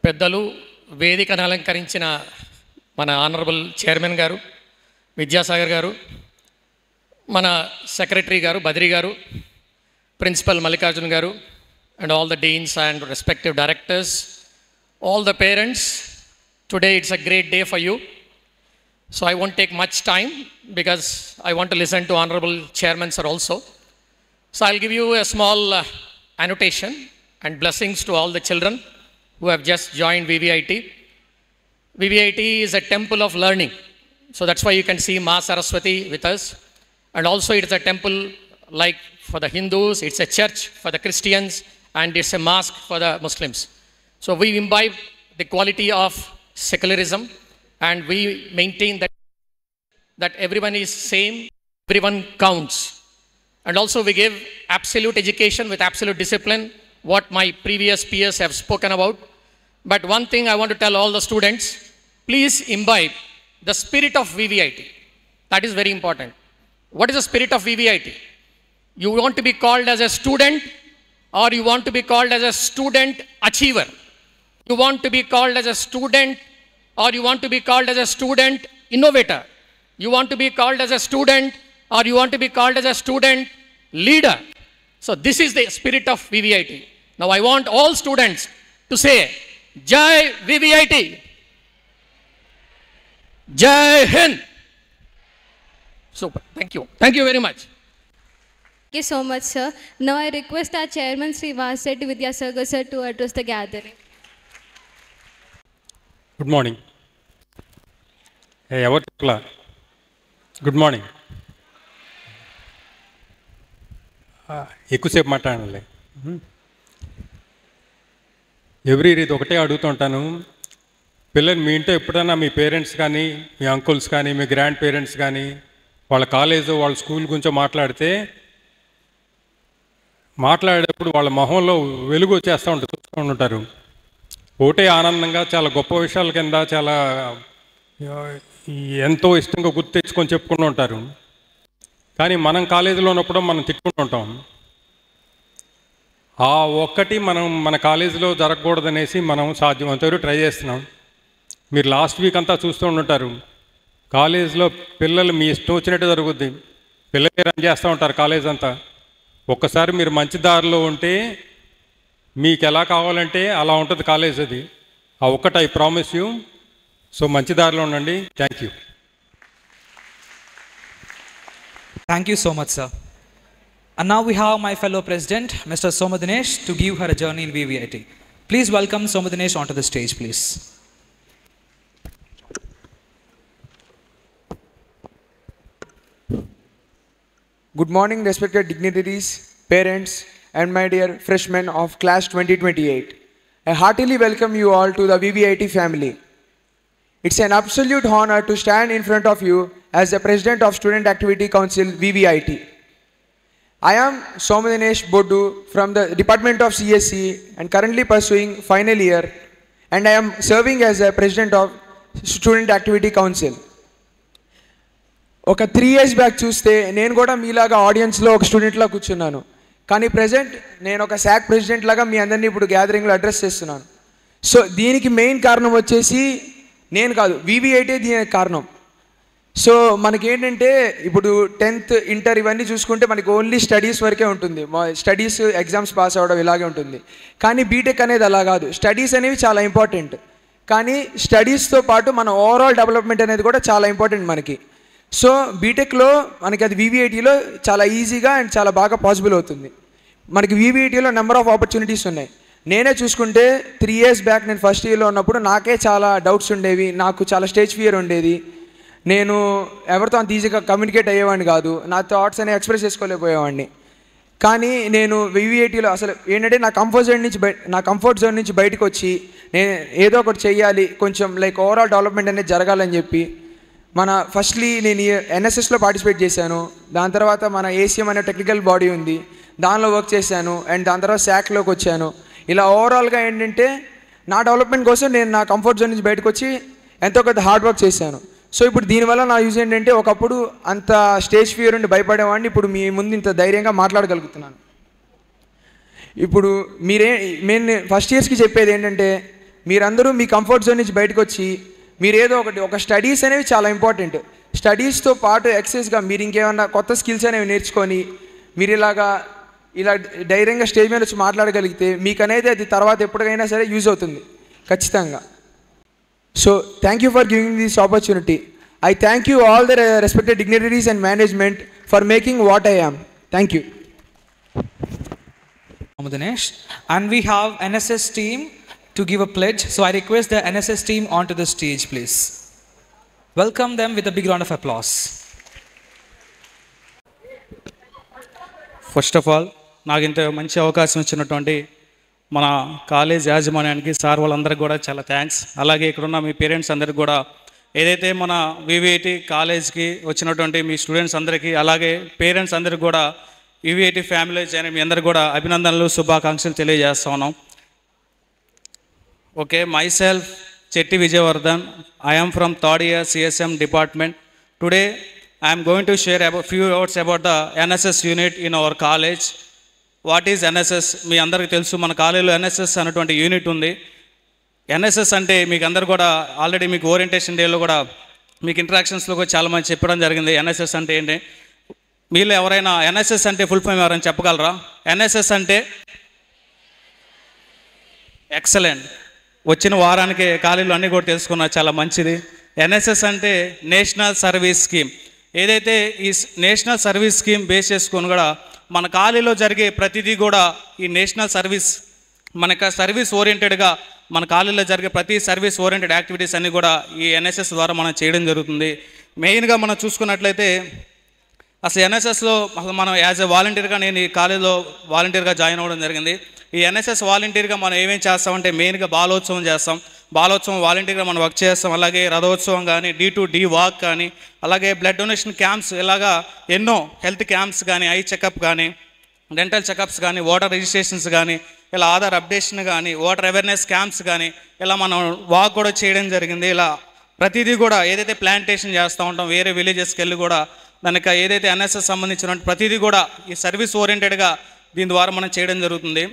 పెద్దలు, వేదికను అలంకరించిన మన ఆనరబుల్ చైర్మన్ గారు, విద్యాసాగర్ గారు, మన సెక్రటరీ గారు బద్రి గారు, ప్రిన్సిపల్ మల్లికార్జున్ గారు, and all the deans and respective directors, all the parents, today it's a great day for you. So I won't take much time because I want to listen to honorable chairman sir also. So I'll give you a small annotation and blessings to all the children who have just joined VVIT. VVIT is a temple of learning. So that's why you can see Ma Saraswati with us. And also it is a temple like for the Hindus, it's a church for the Christians, and it's a mosque for the Muslims. So we imbibe the quality of secularism, and we maintain that everyone is same, everyone counts. And also we give absolute education with absolute discipline, what my previous peers have spoken about. But one thing I want to tell all the students, please imbibe the spirit of VVIT. That is very important. What is the spirit of VVIT? You want to be called as a student, or you want to be called as a student achiever? You want to be called as a student, or you want to be called as a student innovator? You want to be called as a student, or you want to be called as a student leader? So this is the spirit of VVIT. Now I want all students to say, Jai VVIT, Jai Hind. Super, thank you. Thank you very much. Thank you so much, sir. Now I request our chairman, Sri Vaseti Vidyasagar sir, to address the gathering. Good morning. Hey, good morning. ఎక్కువసేపు మాట్లాడాలి. ఎవ్రీ ఇది ఒకటే అడుగుతుంటాను. పిల్లలు మీ ఇంట్లో ఎప్పుడైనా మీ పేరెంట్స్ కానీ, మీ అంకుల్స్ కానీ, మీ గ్రాండ్ పేరెంట్స్ కానీ వాళ్ళ కాలేజు, వాళ్ళ స్కూల్ గురించో మాట్లాడేటప్పుడు వాళ్ళ మొహంలో వెలుగు వచ్చేస్తూ ఉంటుంది, చూస్తూ ఉంటారు. ఒకటే ఆనందంగా చాలా గొప్ప విషయాల కింద చాలా ఎంతో ఇష్టంగా గుర్తు తెచ్చుకొని చెప్పుకుంటూ ఉంటారు. కానీ మనం కాలేజీలో ఉన్నప్పుడు మనం తిట్టుకుంటూ ఉంటాం. ఆ ఒక్కటి మన కాలేజీలో జరగకూడదనేసి మనం సాధ్యమంతవరకు ట్రై చేస్తున్నాం. మీరు లాస్ట్ వీక్ అంతా చూస్తూ ఉంటారు. కాలేజీలో పిల్లలు మీ ఇష్టం వచ్చినట్టు జరుగుద్ది. పిల్లలే రన్ చేస్తూ ఉంటారు కాలేజ్ అంతా. ఒక్కసారి మీరు మంచి దారిలో ఉంటే మీకు ఎలా కావాలంటే అలా ఉంటుంది కాలేజ్. అది ఆ ఒక్కటి ఐ ప్రామిస్ యూ. సో మంచి దారిలో ఉండండి. Thank you. Thank you so much, sir. And now we have my fellow president, Mr. Somadinesh, to give her a journey in VVIT. Please welcome Somadinesh onto the stage, please. Good morning, respected dignitaries, parents, and my dear freshmen of class 2028. I heartily welcome you all to the VVIT family. It's an absolute honor to stand in front of you as the President of Student Activity Council, VVIT. I am Somadinesh Boddu from the Department of CSC and currently pursuing final year, and I am serving as the President of Student Activity Council. ఒక 3 years బ్యాక్ చూస్తే నేను కూడా మీలాగా ఆడియన్స్లో ఒక స్టూడెంట్లా కూర్చున్నాను. కానీ ప్రజెంట్ నేను ఒక శాక్ ప్రెసిడెంట్ లాగా మీ అందరినీ ఇప్పుడు గ్యాదరింగ్లో అడ్రస్ చేస్తున్నాను. సో దీనికి మెయిన్ కారణం వచ్చేసి నేను కాదు, VVIT దీనికి కారణం. సో మనకేంటంటే ఇప్పుడు 10th ఇంటర్ ఇవన్నీ చూసుకుంటే మనకి ఓన్లీ స్టడీస్ వరకే ఉంటుంది. స్టడీస్ ఎగ్జామ్స్ పాస్ అవ్వడం ఇలాగే ఉంటుంది. కానీ బీటెక్ అనేది అలా కాదు. స్టడీస్ అనేవి చాలా ఇంపార్టెంట్. కానీ స్టడీస్తో పాటు మన ఓవరాల్ డెవలప్మెంట్ అనేది కూడా చాలా ఇంపార్టెంట్ మనకి. సో బీటెక్లో మనకి అది VVITలో చాలా ఈజీగా అండ్ చాలా బాగా పాసిబుల్ అవుతుంది. మనకి VVITలో నెంబర్ ఆఫ్ ఆపర్చునిటీస్ ఉన్నాయి. నేనే చూసుకుంటే 3 years బ్యాక్ నేను ఫస్ట్ ఇయర్లో ఉన్నప్పుడు నాకే చాలా డౌట్స్ ఉండేవి. నాకు చాలా స్టేజ్ ఫియర్ ఉండేది. నేను ఎవరితో అంత ఈజీగా కమ్యూనికేట్ అయ్యేవాడిని కాదు. నా థాట్స్ అనేవి ఎక్స్ప్రెస్ చేసుకోలేకపోయేవాడిని. కానీ నేను VVITలో అసలు ఏంటంటే నా కంఫర్ట్ జోన్ నుంచి బయటకు వచ్చి నేను ఏదో ఒకటి చెయ్యాలి, కొంచెం లైక్ ఓవరాల్ డెవలప్మెంట్ అనేది జరగాలని చెప్పి నేను NSSలో పార్టిసిపేట్ చేశాను. దాని తర్వాత మన ACM అనే టెక్నికల్ బాడీ ఉంది, దానిలో వర్క్ చేశాను. అండ్ దాని తర్వాత శాక్లోకి వచ్చాను. ఇలా ఓవరాల్గా ఏంటంటే నా డెవలప్మెంట్ కోసం నేను నా కంఫర్ట్ జోన్ నుంచి బయటకు వచ్చి ఎంతో కొంత హార్డ్ వర్క్ చేశాను. సో ఇప్పుడు దీనివల్ల నా యూజ్ ఏంటంటే ఒకప్పుడు అంత స్టేజ్ ఫియర్ నుండి భయపడేవాడిని, ఇప్పుడు మీ ముందు ఇంత ధైర్యంగా మాట్లాడగలుగుతున్నాను. ఇప్పుడు నేను ఫస్ట్ ఇయర్స్కి చెప్పేది ఏంటంటే మీరందరూ మీ కంఫర్ట్ జోన్ నుంచి బయటకు వచ్చి మీరు ఏదో ఒక స్టడీస్ అనేవి చాలా ఇంపార్టెంట్. స్టడీస్తో పాటు ఎక్సెస్గా మీరు ఇంకేమన్నా కొత్త స్కిల్స్ అనేవి నేర్చుకొని మీరు ఇలా ధైర్యంగా స్టేజ్ మీద వచ్చి మాట్లాడగలిగితే మీకు అనేది అది తర్వాత ఎప్పటికైనా సరే యూజ్ అవుతుంది ఖచ్చితంగా. So thank you for giving this opportunity. I thank you all the respected dignitaries and management for making what I am. Thank you. Dinesh. And we have NSS team to give a pledge. So I request the NSS team onto the stage, please. Welcome them with a big round of applause. First of all నాకు ఇంత మంచి అవకాశం ఇచ్చినటువంటి మన కాలేజ్ యాజమాన్యానికి సార్ వాళ్ళందరికీ కూడా చాలా థ్యాంక్స్. అలాగే ఇక్కడున్న మీ పేరెంట్స్ అందరికి కూడా, ఏదైతే మన వివిఐటి కాలేజ్కి వచ్చినటువంటి మీ స్టూడెంట్స్ అందరికీ, అలాగే పేరెంట్స్ అందరికి కూడా వివిఐటి ఫ్యామిలీ అయిన మీ అందరికి కూడా అభినందనలు, శుభాకాంక్షలు తెలియజేస్తా ఉన్నాం. Okay, my self Chetty Vijayavardhan. I am from third year CSM department. Today I am going to share a few words about the NSS unit in our college. What is NSS? మీ అందరికీ తెలుసు, మన కాలేజీలో NSS అనేటువంటి యూనిట్ ఉంది. ఎన్ఎస్ఎస్ అంటే మీకు అందరు కూడా ఆల్రెడీ మీకు ఓరియంటేషన్ డేలో కూడా మీకు ఇంటరాక్షన్స్లో కూడా చాలామంది చెప్పడం జరిగింది ఎన్ఎస్ఎస్ అంటే ఏంటి. మీలో ఎవరైనా ఎన్ఎస్ఎస్ అంటే ఫుల్ ఫామ్ ఎవరైనా చెప్పగలరా? ఎన్ఎస్ఎస్ అంటే ఎక్సలెంట్. వచ్చిన వారానికి కాలేజీలో అన్నీ కూడా తెలుసుకున్నా, చాలా మంచిది. ఎన్ఎస్ఎస్ అంటే నేషనల్ సర్వీస్ స్కీమ్. ఏదైతే ఈ నేషనల్ సర్వీస్ స్కీమ్ బేస్ చేసుకొని కూడా మన కాలేజీలో జరిగే ప్రతిదీ కూడా ఈ నేషనల్ సర్వీస్, మనకు సర్వీస్ ఓరియంటెడ్గా మన కాలేజీలో జరిగే ప్రతి సర్వీస్ ఓరియంటెడ్ యాక్టివిటీస్ అన్నీ కూడా ఈ ఎన్ఎస్ఎస్ ద్వారా మనం చేయడం జరుగుతుంది. మెయిన్గా మనం చూసుకున్నట్లయితే అసలు ఎన్ఎస్ఎస్లో అసలు మనం యాజ్ ఎ వాలంటీర్గా నేను ఈ కాలేజీలో వాలంటీర్గా జాయిన్ అవ్వడం జరిగింది. ఈ ఎన్ఎస్ఎస్ వాలంటీర్గా మనం ఏమేమి చేస్తామంటే మెయిన్గా బాలోత్సవం చేస్తాం. బాలోత్సవం వాలంటీర్గా మనం వర్క్ చేస్తాం. అలాగే రథోత్సవం కానీ, D2D వాక్ కానీ, అలాగే బ్లడ్ డొనేషన్ క్యాంప్స్, ఇలాగా ఎన్నో హెల్త్ క్యాంప్స్ కానీ, ఐ చెకప్ కానీ, డెంటల్ చెకప్స్ కానీ, ఓటర్ రిజిస్ట్రేషన్స్ కానీ, ఇలా ఆధార్ అప్డేషన్ కానీ, ఓటర్ అవేర్నెస్ క్యాంప్స్ కానీ, ఇలా మనం వాక్ కూడా చేయడం జరిగింది. ఇలా ప్రతిదీ కూడా ఏదైతే ప్లాంటేషన్ చేస్తూ ఉంటాం వేరే విలేజెస్కి వెళ్ళి కూడా దానికి ఏదైతే ఎన్ఎస్ఎస్ సంబంధించిన ప్రతిదీ కూడా ఈ సర్వీస్ ఓరియంటెడ్గా దీని ద్వారా మనం చేయడం జరుగుతుంది.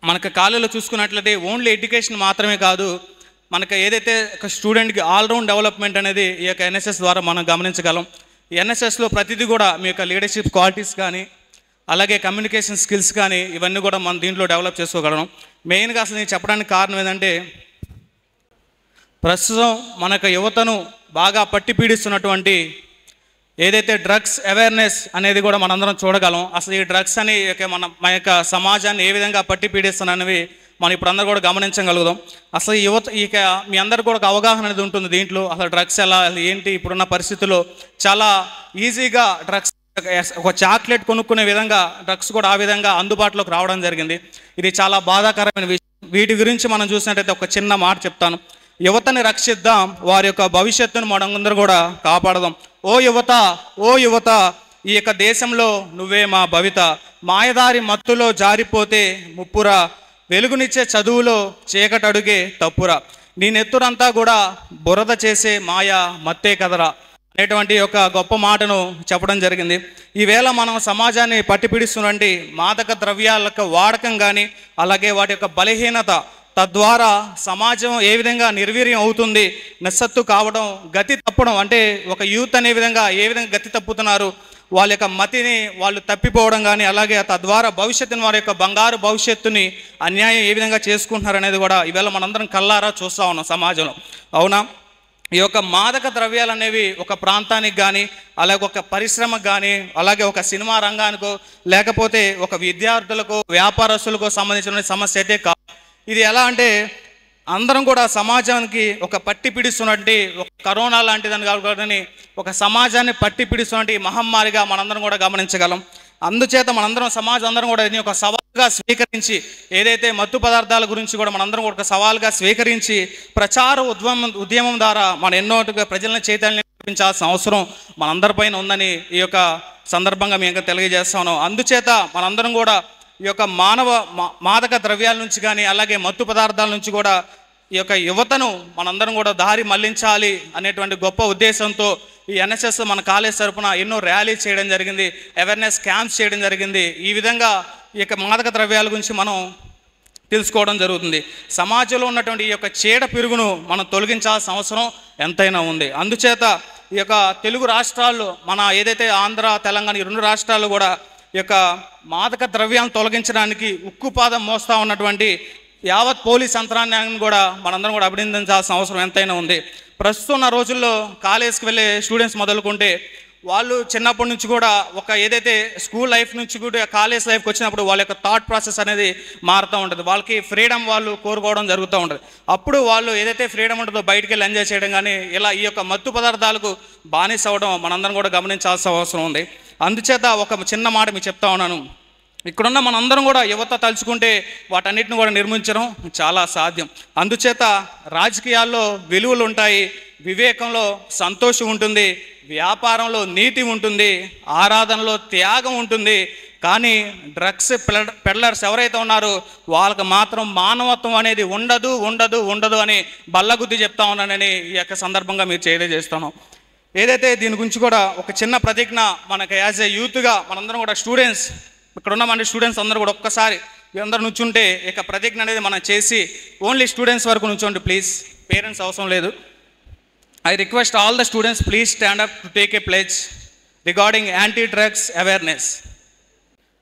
మనకు కాలేజీలో చూసుకున్నట్లయితే ఓన్లీ ఎడ్యుకేషన్ మాత్రమే కాదు, మనకు ఏదైతే ఒక స్టూడెంట్కి ఆల్రౌండ్ డెవలప్మెంట్ అనేది ఈ యొక్క ఎన్ఎస్ఎస్ ద్వారా మనం గమనించగలం. ఈ ఎన్ఎస్ఎస్లో ప్రతిదీ కూడా మీ యొక్క లీడర్షిప్ క్వాలిటీస్ కానీ, అలాగే కమ్యూనికేషన్ స్కిల్స్ కానీ, ఇవన్నీ కూడా మనం దీంట్లో డెవలప్ చేసుకోగలం. మెయిన్గా అసలు నేను చెప్పడానికి కారణం ఏంటంటే ప్రస్తుతం మనకు యువతను బాగా పట్టి పీడిస్తున్నటువంటి ఏదైతే డ్రగ్స్ అవేర్నెస్ అనేది కూడా మనందరం చూడగలం. అసలు ఈ డ్రగ్స్ అని మన యొక్క సమాజాన్ని ఏ విధంగా పట్టి పీడిస్తున్నవి మనం ఇప్పుడు అందరూ కూడా గమనించగలుగుతాం. అసలు యువత మీ అందరు కూడా ఒక అవగాహన అనేది ఉంటుంది దీంట్లో. అసలు డ్రగ్స్ ఎలా ఏంటి ఇప్పుడున్న పరిస్థితుల్లో చాలా ఈజీగా డ్రగ్స్, ఒక చాక్లెట్ కొనుక్కునే విధంగా డ్రగ్స్ కూడా ఆ విధంగా అందుబాటులోకి రావడం జరిగింది. ఇది చాలా బాధాకరమైన విషయం. వీటి గురించి మనం చూసినట్టయితే ఒక చిన్న మాట చెప్తాను. యువతని రక్షిద్దాం, వారి యొక్క భవిష్యత్తును మనందరూ కూడా కాపాడదాం. ఓ యువత, ఓ యువత, ఈ యొక్క దేశంలో నువ్వే మా భవిత. మాయదారి మత్తులో జారిపోతే ముప్పురా, వెలుగునిచ్చే చదువులో చీకటడుగే తప్పురా, నీ నెత్తురంతా కూడా బురద చేసే మాయా మత్తే కదరా అనేటువంటి ఒక గొప్ప మాటను చెప్పడం జరిగింది. ఈవేళ మనం సమాజాన్ని పట్టిపిడిస్తున్నటువంటి మాదక ద్రవ్యాల యొక్క వాడకం కానీ, అలాగే వాటి యొక్క బలహీనత, తద్వారా సమాజం ఏ విధంగా నిర్వీర్యం అవుతుంది, నిస్సత్తు కావడం, గతి తప్పడం, అంటే ఒక యూత్ అనే విధంగా ఏ విధంగా గతి తప్పుతున్నారు, వాళ్ళ యొక్క మతిని వాళ్ళు తప్పిపోవడం కానీ, అలాగే తద్వారా భవిష్యత్తుని, వారి యొక్క బంగారు భవిష్యత్తుని అన్యాయం ఏ విధంగా చేసుకుంటున్నారు అనేది కూడా ఈవేళ మనందరం కల్లారా చూస్తూ ఉన్నాం సమాజంలో. అవునా, ఈ యొక్క మాదక ద్రవ్యాలు అనేవి ఒక ప్రాంతానికి కానీ, అలాగే ఒక పరిశ్రమకు కానీ, అలాగే ఒక సినిమా రంగానికో, లేకపోతే ఒక విద్యార్థులకు, వ్యాపారస్తులకు సంబంధించిన సమస్య అయితే కాదు. ఇది ఎలా అంటే అందరం కూడా సమాజానికి ఒక పట్టి పిడిస్తున్నట్టు ఒక కరోనా లాంటిదని కాదని ఒక సమాజాన్ని పట్టి పిడిస్తున్నట్టు మహమ్మారిగా మనందరం కూడా గమనించగలం. అందుచేత మనందరం సమాజం అందరం కూడా దీన్ని ఒక సవాల్గా స్వీకరించి, ఏదైతే మత్తు పదార్థాల గురించి కూడా మనందరం కూడా ఒక సవాల్గా స్వీకరించి ప్రచార ఉద్యమం ద్వారా మన ఎన్నో ప్రజలను చైతన్యించాల్సిన అవసరం మనందరిపైన ఉందని ఈ యొక్క సందర్భంగా మేము తెలియజేస్తా ఉన్నాం. అందుచేత మనందరం కూడా ఈ యొక్క మాదక ద్రవ్యాల నుంచి కానీ, అలాగే మత్తు పదార్థాల నుంచి కూడా ఈ యొక్క యువతను మనందరం కూడా దారి మళ్లించాలి అనేటువంటి గొప్ప ఉద్దేశంతో ఈ ఎన్ఎస్ఎస్ మన కాలేజ్ తరఫున ఎన్నో ర్యాలీస్ చేయడం జరిగింది, అవేర్నెస్ క్యాంప్స్ చేయడం జరిగింది. ఈ విధంగా ఈ యొక్క మాదక ద్రవ్యాల గురించి మనం తెలుసుకోవడం జరుగుతుంది. సమాజంలో ఉన్నటువంటి ఈ యొక్క చీడ పిరుగును మనం తొలగించాల్సిన అవసరం ఎంతైనా ఉంది. అందుచేత ఈ యొక్క తెలుగు రాష్ట్రాల్లో మన ఏదైతే ఆంధ్ర, తెలంగాణ ఈ 2 రాష్ట్రాలు కూడా ఈ యొక్క మాదక ద్రవ్యాలను తొలగించడానికి ఉక్కుపాదం మోస్తూ ఉన్నటువంటి యావత్ పోలీస్ యంత్రాంగాన్ని కూడా మనందరం కూడా అభినందించాల్సిన అవసరం ఎంతైనా ఉంది. ప్రస్తుతం ఉన్న రోజుల్లో కాలేజ్కి వెళ్ళే స్టూడెంట్స్ మొదలుకుంటే వాళ్ళు చిన్నప్పటి నుంచి కూడా ఒక ఏదైతే స్కూల్ లైఫ్ నుంచి కూడా కాలేజ్ లైఫ్కి వచ్చినప్పుడు వాళ్ళ యొక్క థాట్ ప్రాసెస్ అనేది మారుతూ ఉంటుంది. వాళ్ళకి ఫ్రీడమ్ వాళ్ళు కోరుకోవడం జరుగుతూ ఉంటుంది. అప్పుడు వాళ్ళు ఏదైతే ఫ్రీడమ్ ఉంటుందో బయటికి వెళ్ళి ఎంజాయ్ చేయడం కానీ ఇలా ఈ యొక్క మత్తు పదార్థాలకు బానిస అవ్వడం మనందరం కూడా గమనించాల్సిన అవసరం ఉంది. అందుచేత ఒక చిన్న మాట మీకు చెప్తా ఉన్నాను. ఇక్కడున్న మనందరం కూడా యువత తలుచుకుంటే వాటన్నిటిని కూడా నిర్మించడం చాలా సాధ్యం. అందుచేత రాజకీయాల్లో విలువలు ఉంటాయి, వివేకంలో సంతోషం ఉంటుంది, వ్యాపారంలో నీతి ఉంటుంది, ఆరాధనలో త్యాగం ఉంటుంది. కానీ డ్రగ్స్ పెడ్లర్స్ ఎవరైతే ఉన్నారో వాళ్ళకి మాత్రం మానవత్వం అనేది ఉండదు ఉండదు ఉండదు అని బల్లగుద్ది చెప్తా ఉన్నానని ఈ యొక్క సందర్భంగా మీరు తెలియజేస్తాను. ఏదైతే దీని గురించి కూడా ఒక చిన్న ప్రతిజ్ఞ మనకి యాజ్ ఏ యూత్గా మనందరం కూడా స్టూడెంట్స్ ఇక్కడ ఉన్న మన స్టూడెంట్స్ అందరూ కూడా ఒక్కసారి అందరూ నుంచుంటే ఇక ప్రతిజ్ఞ అనేది మనం చేసి ఓన్లీ స్టూడెంట్స్ వరకు నుంచోండి ప్లీజ్, పేరెంట్స్ అవసరం లేదు. I request all the students please stand up to take a pledge regarding anti-drugs awareness.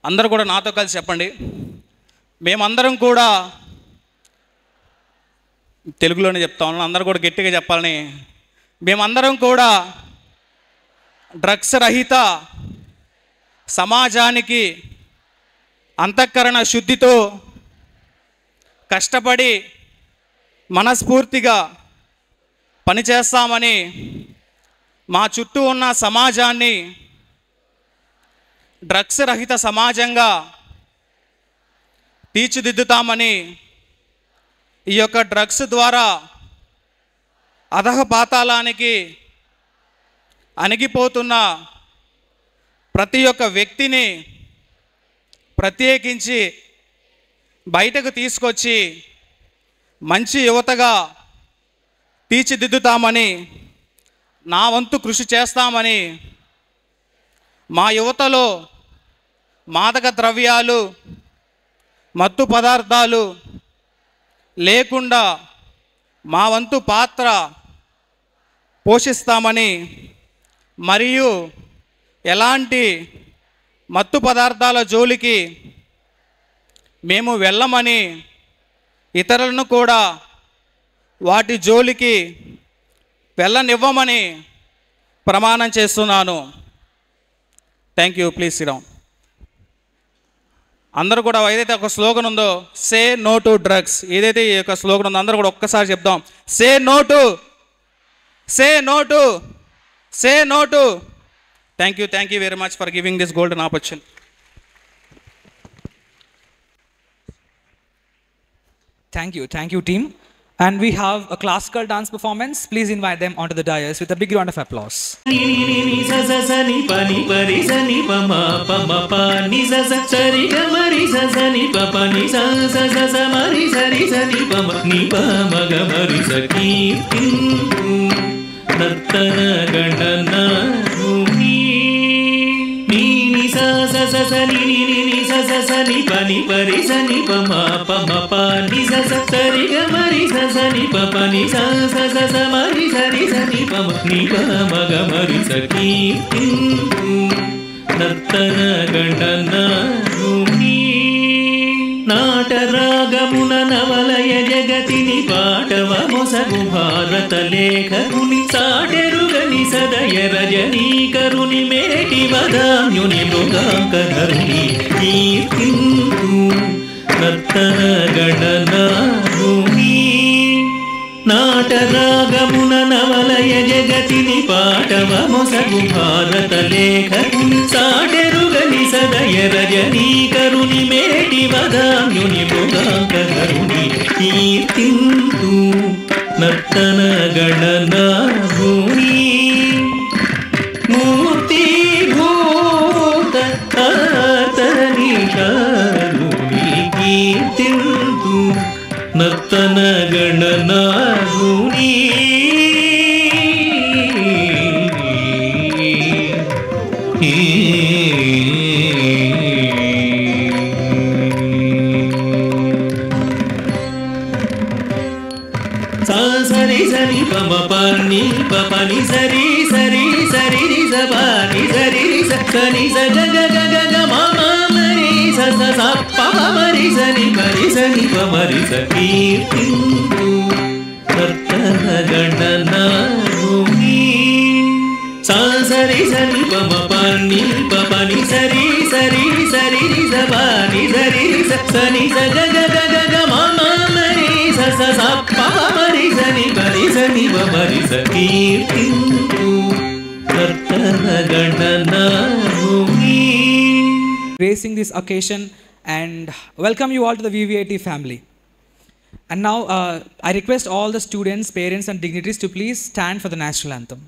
అందరూ కూడా నాతో కలిసి చెప్పండి. మేమందరం కూడా తెలుగులోనే చెప్తా ఉన్నాను, అందరూ కూడా గట్టిగా చెప్పాలని. మేమందరం కూడా డ్రగ్స్ రహిత సమాజానికి అంతఃకరణ శుద్ధితో కష్టపడి మనస్ఫూర్తిగా పనిచేస్తామని, మా చుట్టూ ఉన్న సమాజాన్ని డ్రగ్స్ రహిత సమాజంగా తీర్చిదిద్దుతామని, ఈ యొక్క డ్రగ్స్ ద్వారా అధఃపాతాళానికి అణిగిపోతున్న ప్రతి ఒక్క వ్యక్తిని ప్రత్యేకించి బయటకు తీసుకొచ్చి మంచి యువతగా తీర్చిదిద్దుతామని, నా వంతు కృషి చేస్తామని, మా యువతలో మాదక ద్రవ్యాలు మత్తు పదార్థాలు లేకుండా మా వంతు పాత్ర పోషిస్తామని, మరియు ఎలాంటి మత్తు పదార్థాల జోలికి మేము వెళ్ళమని, ఇతరులను కూడా వాటి జోలికి వెళ్ళనివ్వమని ప్రమాణం చేస్తున్నాను. Thank you. Please SIT down. అందరూ కూడా ఏదైతే ఒక స్లోగన్ ఉందో సే నో టు డ్రగ్స్, ఏదైతే ఈ యొక్క స్లోగన్ ఉందో అందరూ కూడా ఒక్కసారి చెప్దాం. Say no to, say no to, say no to. Thank you very much for giving this golden opportunity. Thank you team. And we have a classical dance performance. Please invite them onto the dais with a big round of applause. నాటరాగమున నవలయ జగతిని పాటవ మొసగు భారత లేఖకుని సాటెరుగని సదయ రజనీకరుని మేటి వదాన్యుని మృగాంకధరుని కీర్తింతు నర్తన గణనాభూమి. నాటరాగమున నవలయ జగతిని పాటవ మొసగు భారత లేఖకుని సాటెరుగని సదయ రజనీకరుని మేటి వదాన్యుని మృగాంకధరుని కీర్తింతు నర్తన గణనాభూమి. మూర్తి భూత అతని కరుని కీర్తింతు నర్తన గణనాభూని. సరి సరి పమ పని పని సరి సరి సరి రి స పని సరి రి స సని స గ గ గ గ గ మ మ మరి స స స ప ప మరి సని మరి సని ప మరి స కీర్తింతు కర్తన గణనామి సా సరి సరి పమ పని పని సరి సరి సరి రి స పని సరి రి స సని స గ గ గ గ గ మ మ మరి స స స ప ప మరి సని మరి సని ప మరి స కీర్తింతు కర్తన గణనామి. Gracing this occasion and welcome you all to the VVIT family. And now I request all the students, parents and dignitaries to please stand for the national anthem.